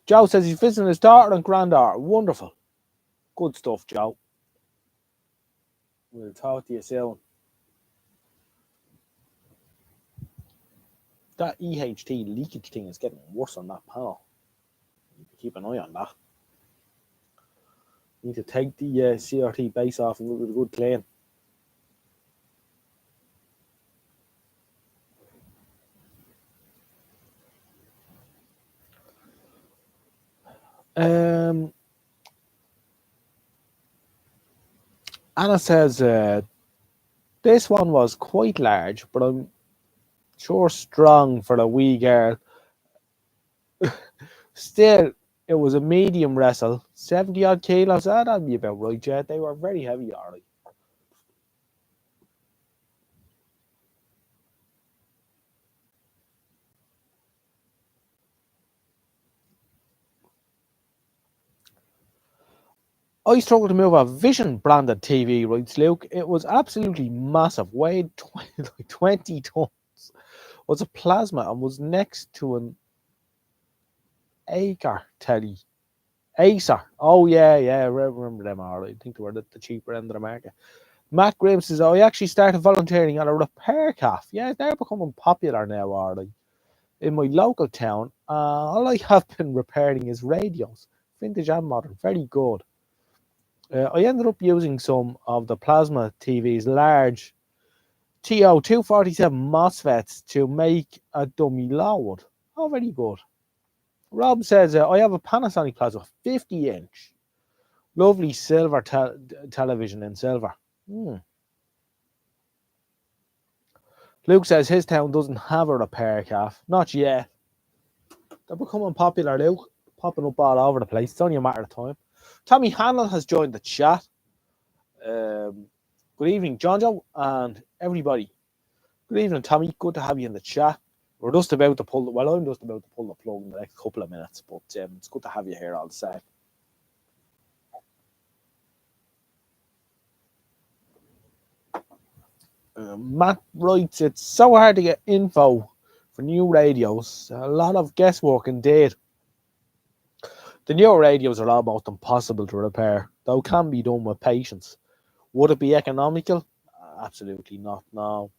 Joe says he's visiting his daughter and granddaughter. Wonderful. Good stuff, Joe. We'll talk to you soon. That EHT leakage thing is getting worse on that panel. Keep an eye on that. Need to take the CRT base off and give it a good clean. Anna says this one was quite large, but I'm sure strong for a wee girl. Still, it was a medium wrestle, 70 odd kilos. That'd be about right, yeah. They were very heavy, alright. I struggled to move a Vision branded TV, writes Luke. It was absolutely massive, weighed 20 tons. Was a plasma and was next to an Acer telly. Acer. Oh, yeah, I remember them all. I think they were the cheaper end of the market. Matt Grimm says, I actually started volunteering at a repair cafe. Yeah, they're becoming popular now, are they? In my local town, all I have been repairing is radios, vintage and modern. Very good. I ended up using some of the plasma TV's large TO247 MOSFETs to make a dummy load. Oh, very good. Rob says, I have a Panasonic plasma, 50-inch. Lovely silver television in silver. Luke says his town doesn't have a repair calf. Not yet. They're becoming popular, Luke. Popping up all over the place. It's only a matter of time. Tommy Hannell has joined the chat. Good evening, Johnjo, and everybody. Good evening, Tommy. Good to have you in the chat. We're just about to pull. Well, I'm just about to pull the plug in the next couple of minutes, but it's good to have you here all the same. Matt writes, it's so hard to get info for new radios. A lot of guesswork indeed. The newer radios are almost impossible to repair, though can be done with patience. Would it be economical? Absolutely not. No.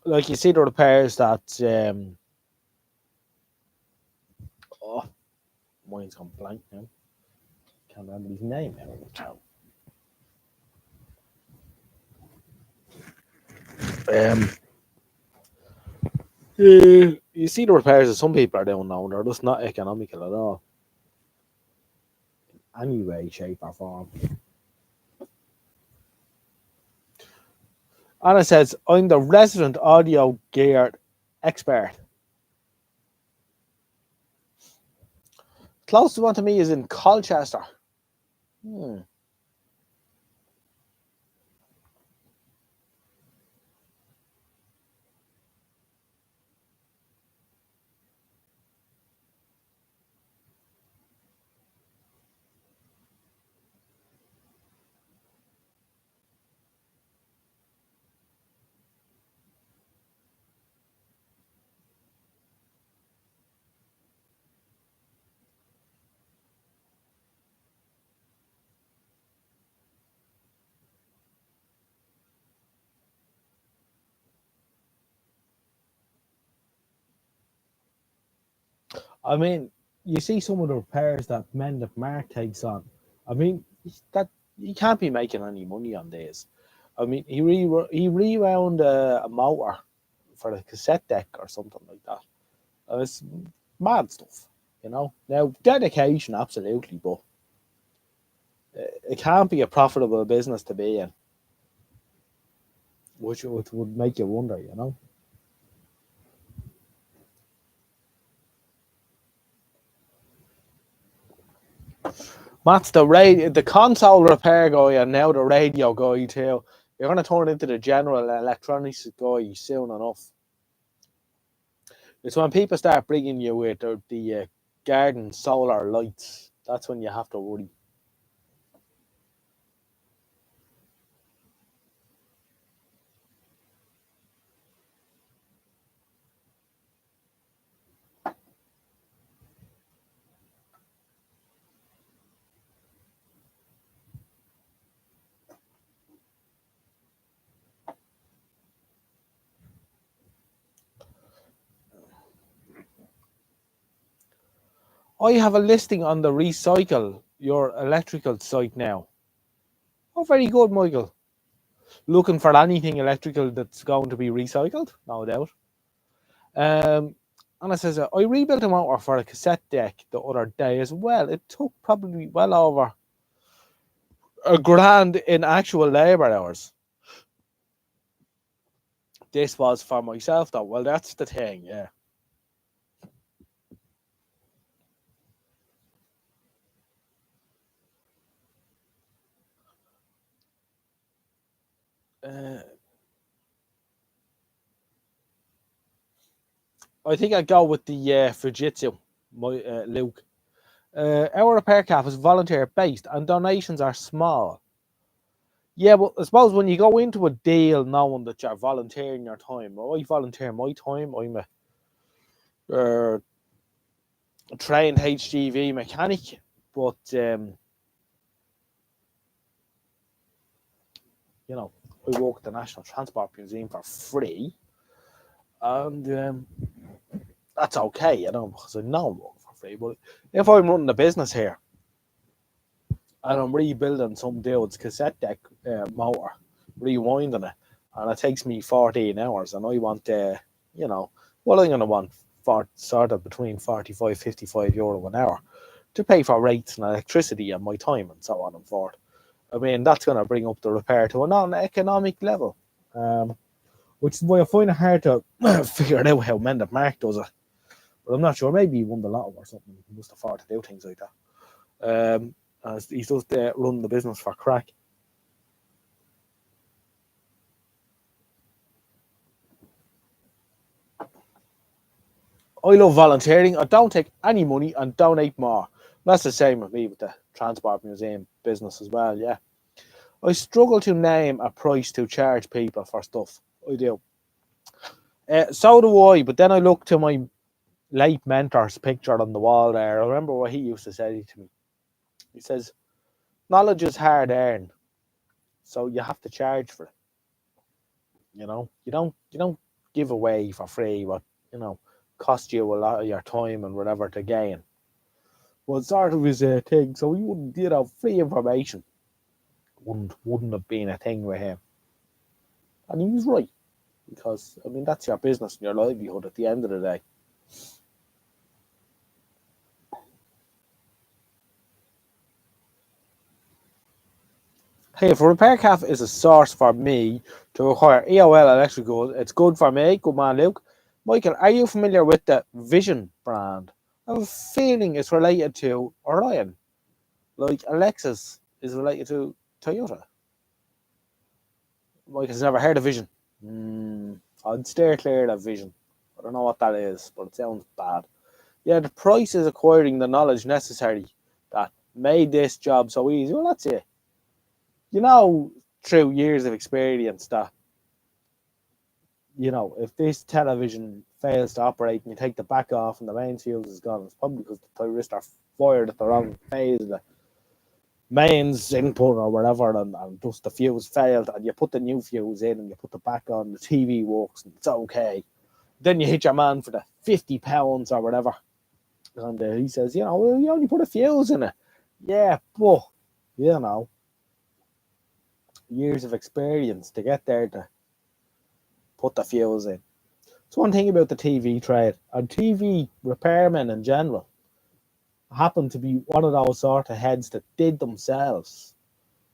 Like you see the repairs that mine's gone blank now. Can't remember his name now. You see the repairs that some people are doing now, they're just not economical at all. In any way, shape, or form. Anna says, I'm the resident audio gear expert. Closest one to me is in Colchester. I mean, you see some of the repairs that Mark takes on. I mean, that he can't be making any money on these. I mean, he rewound a motor for a cassette deck or something like that. It's mad stuff, you know. Now, dedication, absolutely, but it can't be a profitable business to be in, which would make you wonder, you know. Matt's the console repair guy and now the radio guy too. You're going to turn into the general electronics guy soon enough. It's when people start bringing you with the garden solar lights. That's when you have to worry. I have a listing on the Recycle Your Electrical site now. Oh, very good, Michael. Looking for anything electrical that's going to be recycled? No doubt. And it says, I rebuilt a motor for a cassette deck the other day as well. It took probably well over $1,000 in actual labour hours. This was for myself, though. Well, that's the thing, yeah. I think I'd go with the Fujitsu, Luke. Our repair cap is volunteer based and donations are small. Yeah, but I suppose when you go into a deal knowing that you're volunteering your time, well, I volunteer my time. I'm a trained HGV mechanic, but you know, I work at the National Transport Museum for free, and that's okay, you know, because I know I'm working for free. But if I'm running a business here and I'm rebuilding some dude's cassette deck motor, rewinding it, and it takes me 14 hours, and I want, you know, well, I'm going to want for sort of between 45 €55 an hour. to pay for rates and electricity and my time and so on and forth. I mean, that's going to bring up the repair to a non-economic level, which is why I find it hard to figure out how Mendip Mark does it. But I'm not sure. Maybe he won the lotto or something. He must afford to do things like that. As he does run the business for crack. I love volunteering. I don't take any money and donate more. That's the same with me with the Transport Museum business as well, yeah. I struggle to name a price to charge people for stuff. I do. So do I, but then I look to my late mentor's picture on the wall there. I remember what he used to say to me. He says, knowledge is hard earned, so you have to charge for it. You don't give away for free what, cost you a lot of your time and whatever to gain. Well, sort of is a thing, so he wouldn't, free information wouldn't have been a thing with him. And he was right, because, I mean, that's your business and your livelihood at the end of the day. Hey, if a repair cafe is a source for me to acquire EOL electrical, it's good for me. Good man, Luke. Michael, are you familiar with the Vision brand? I have a feeling it's related to Orion, like Alexis is related to Toyota. Michael's never heard of Vision. I'd steer clear of Vision. I don't know what that is, but it sounds bad. Yeah, the price is acquiring the knowledge necessary that made this job so easy. Well, that's it. Through years of experience that, if this television fails to operate and you take the back off and the main fuse is gone, it's probably because the thyristor fired at the wrong phase of the mains input or whatever, and just the fuse failed, and you put the new fuse in and you put the back on, the TV works and it's okay. Then you hit your man for the £50 or whatever, and he says, well, you only put a fuse in it. Yeah, but, years of experience to get there to put the fuse in. It's one thing about the TV trade, and TV repairmen in general happen to be one of those sort of heads that did themselves,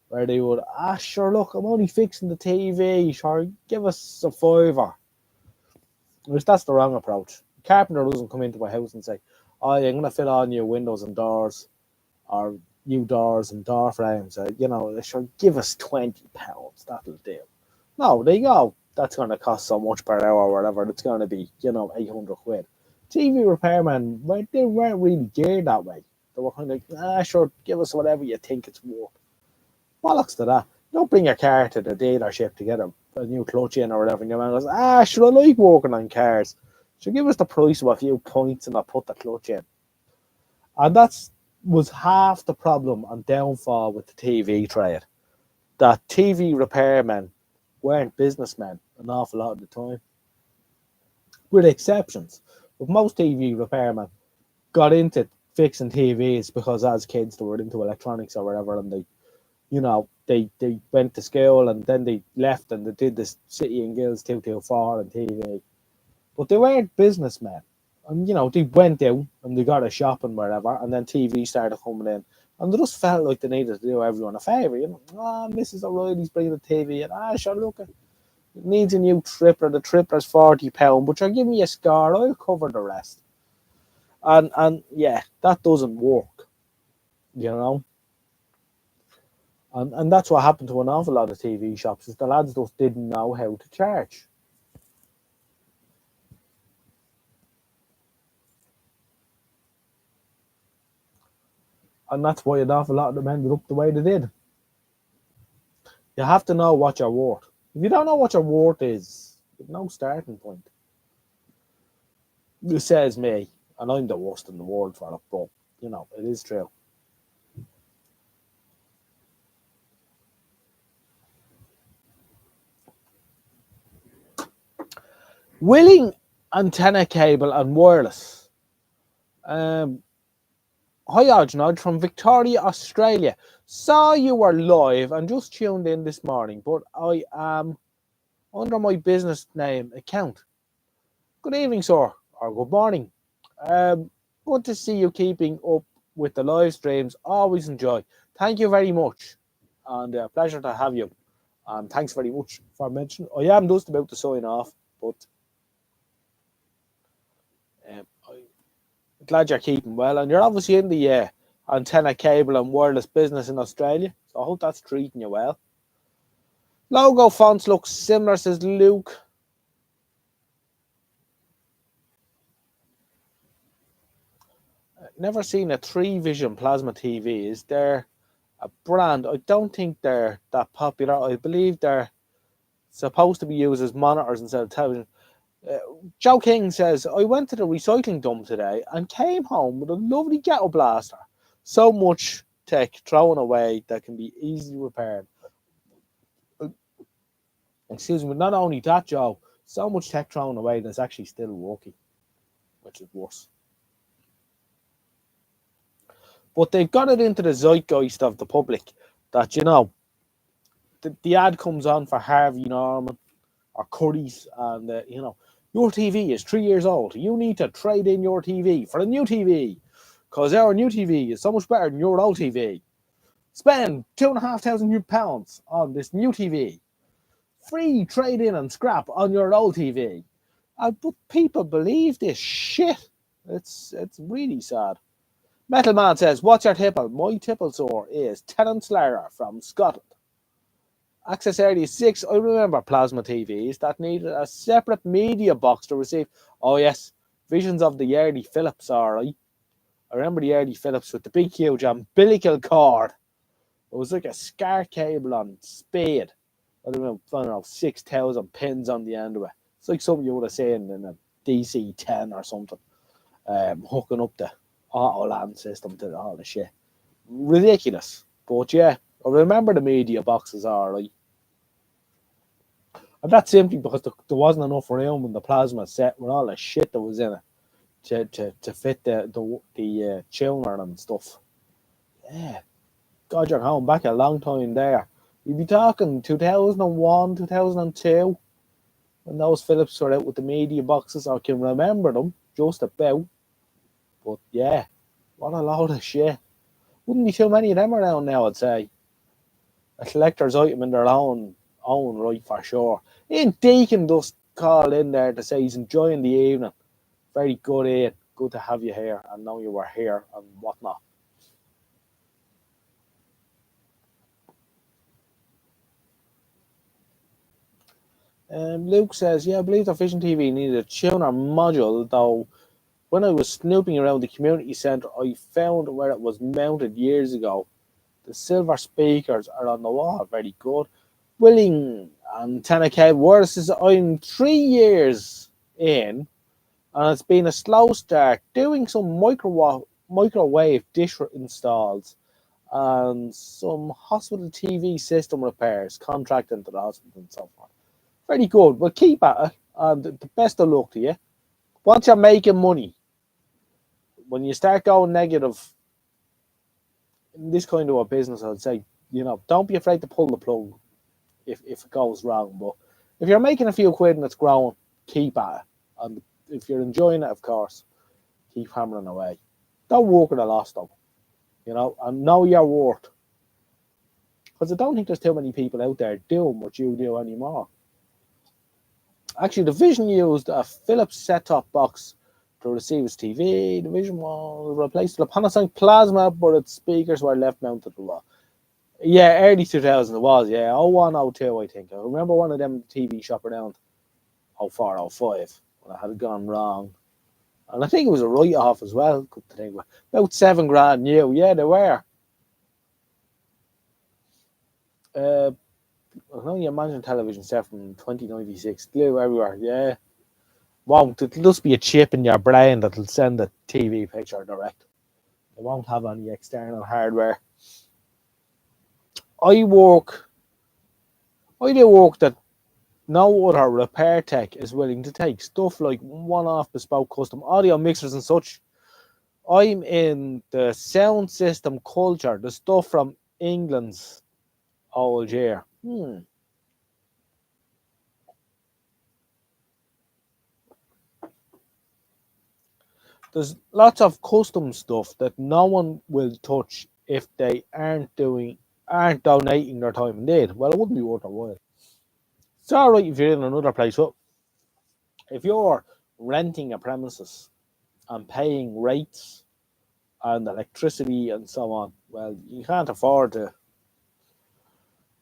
where they would, sure, look, I'm only fixing the TV, sure, give us a fiver. Which that's the wrong approach. The carpenter doesn't come into my house and say, I'm going to fit on new windows and doors, or new doors and door frames. Sure, give us £20, that'll do. No, they go, that's going to cost so much per hour or whatever, it's going to be, 800 quid. TV repairmen, they weren't really geared that way. They were kind of like, sure, give us whatever you think it's worth. Bollocks to that. Don't bring your car to the dealership to get a new clutch in or whatever, and your man goes, sure, I like working on cars. So give us the price of a few points and I'll put the clutch in. And was half the problem and downfall with the TV trade. That TV repairmen weren't businessmen an awful lot of the time, with exceptions. But most TV repairmen got into fixing TVs because as kids they were into electronics or whatever, and they went to school and then they left and they did this City and Guilds 224 and TV. But they weren't businessmen. And, they went out and they got a shop and wherever, and then TV started coming in. And they just felt like they needed to do everyone a favour. Mrs. O'Reilly's bringing the TV in. Sure, look, it needs a new tripler. The tripler's £40, but you're giving me a scar. I'll cover the rest. And yeah, that doesn't work, And that's what happened to an awful lot of TV shops, is the lads just didn't know how to charge. And that's why an awful lot of them ended up the way they did. You have to know what you're worth. If you don't know what your worth is, you've no starting point. This says me, and I'm the worst in the world for it, but, it is true. Willing antenna cable and wireless. Hi, Ajnod from Victoria, Australia. Saw you were live and just tuned in this morning, but I am under my business name account. Good evening, sir, or good morning. Good to see you keeping up with the live streams. Always enjoy. Thank you very much, and pleasure to have you. And thanks very much for mentioning. I am just about to sign off, but I'm glad you're keeping well, and you're obviously in the antenna cable and wireless business in Australia. So I hope that's treating you well. Logo fonts look similar, says Luke. Never seen a 3-vision plasma TV. Is there a brand? I don't think they're that popular. I believe they're supposed to be used as monitors instead of television. Joe King says, I went to the recycling dump today and came home with a lovely ghetto blaster. So much tech thrown away that can be easily repaired. Excuse me, but not only that, Joe, so much tech thrown away that's actually still working, which is worse. But they've got it into the zeitgeist of the public that, the ad comes on for Harvey Norman or Curry's, and, your TV is 3 years old. You need to trade in your TV for a new TV because our new TV is so much better than your old TV. Spend £2,500 on this new TV. Free trade in and scrap on your old TV. But people believe this shit. It's really sad. Metal Man says, what's your tipple? My tipple sore is Terence Lara from Scotland. Access Area 6, I remember plasma TVs that needed a separate media box to receive. Oh yes, visions of the early Philips, alright. I remember the early Philips with the big huge umbilical cord. It was like a SCART cable on speed. I don't know, 6,000 pins on the end of it. It's like something you would have seen in a DC-10 or something. Hooking up the Autoland system to all the shit. Ridiculous. But yeah, I remember the media boxes alright. And that's simply because there wasn't enough room in the plasma set with all the shit that was in it to fit the tuner and stuff. Yeah. God, you're going back a long time there. You'd be talking 2001, 2002, when those Philips were out with the media boxes. I can remember them, just about. But yeah, what a load of shit. Wouldn't be too many of them around now, I'd say. A collector's item in their own right, for sure. Ian Deacon just called in there to say he's enjoying the evening. Very good, Ian. Good to have you here. I know you were here and whatnot. Luke says, yeah, I believe the Vision TV needed a tuner module, though when I was snooping around the community centre, I found where it was mounted years ago. The silver speakers are on the wall. Very good. Willing antenna cable. Word says, I'm 3 years in, and it's been a slow start doing some microwave dish installs and some hospital TV system repairs, contracting to the hospital and so forth. Very good. Well, keep at it, and the best of luck to you. Once you're making money, when you start going negative in this kind of a business, I'd say, don't be afraid to pull the plug if it goes wrong. But if you're making a few quid and it's growing, keep at it. And if you're enjoying it, of course, keep hammering away. Don't work at a loss, though. And know your worth. Because I don't think there's too many people out there doing what you do anymore. Actually, the Vision used a Philips set-top box to receive its TV. The Vision was replaced with a Panasonic Plasma, but its speakers were left mounted to the wall. Yeah, early 2000 it was, yeah. 01, 02, I think. I remember one of them TV shop around 04, 05 when I had gone wrong. And I think it was a write-off as well, good to think about. About $7,000 new. Yeah, they were. I can only imagine television set from 2096. Glue everywhere, yeah. Won't. It'll just be a chip in your brain that'll send the TV picture direct. It won't have any external hardware. I do work that no other repair tech is willing to take. Stuff like one-off bespoke custom audio mixers and such. I'm in the sound system culture, the stuff from England's old year. There's lots of custom stuff that no one will touch if they aren't donating their time and did. Well, it wouldn't be worth their while. It's all right if you're in another place, but if you're renting a premises and paying rates and electricity and so on, well, you can't afford to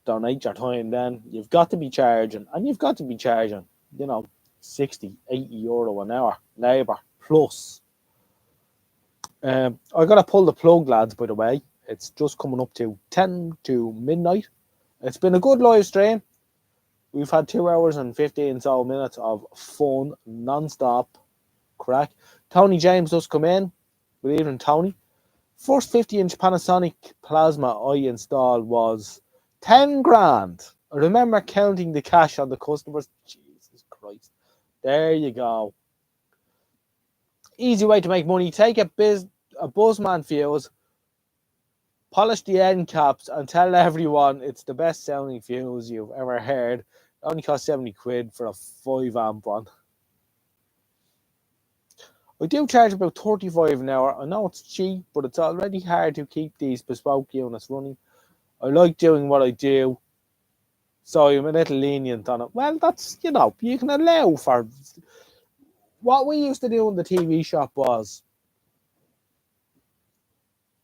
donate your time then. You've got to be charging, and you've got to be charging, you know, 60, €80 an hour labour plus. I got to pull the plug, lads, by the way. It's just coming up to 10 to midnight. It's been a good live stream. We've had 2 hours and 15 so minutes of fun, non-stop crack. Tony James does come in. Good evening, Tony. First 50-inch Panasonic plasma I installed was 10 grand. I remember counting the cash on the customers. Jesus Christ. There you go. Easy way to make money. Take a Buzzman fuse, polish the end caps, and tell everyone it's the best sounding fuse you've ever heard. It only cost 70 quid for a 5 amp one. I do charge about 35 an hour. I know it's cheap, but it's already hard to keep these bespoke units running. I like doing what I do, so I'm a little lenient on it. Well, that's, you know, you can allow for... What we used to do in the TV shop was,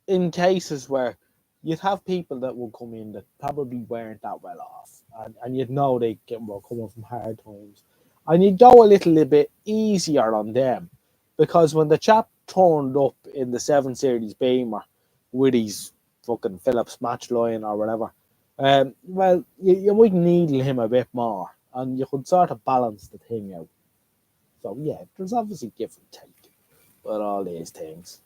in cases where you'd have people that would come in that probably weren't that well off, and you'd know they were coming from hard times, and you'd go a little bit easier on them, because when the chap turned up in the 7 Series Beamer with his fucking Phillips match line or whatever, well, you might needle him a bit more, and you could sort of balance the thing out. So yeah, there's obviously give and take with all these things.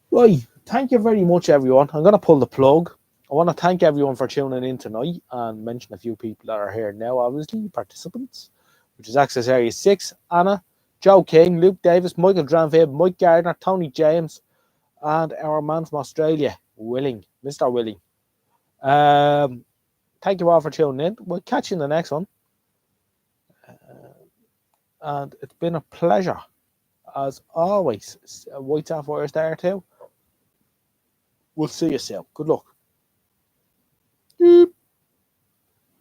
Right, thank you very much, everyone. I'm going to pull the plug. I want to thank everyone for tuning in tonight and mention a few people that are here now, obviously, participants, which is Access Area 6, Anna, Joe King, Luke Davis, Michael Dranfib, Mike Gardner, Tony James, and our man from Australia, Mr. Willing. Thank you all for tuning in. We'll catch you in the next one. And it's been a pleasure, as always. White Sapphire Star 2. We'll see you soon. Good luck. Beep.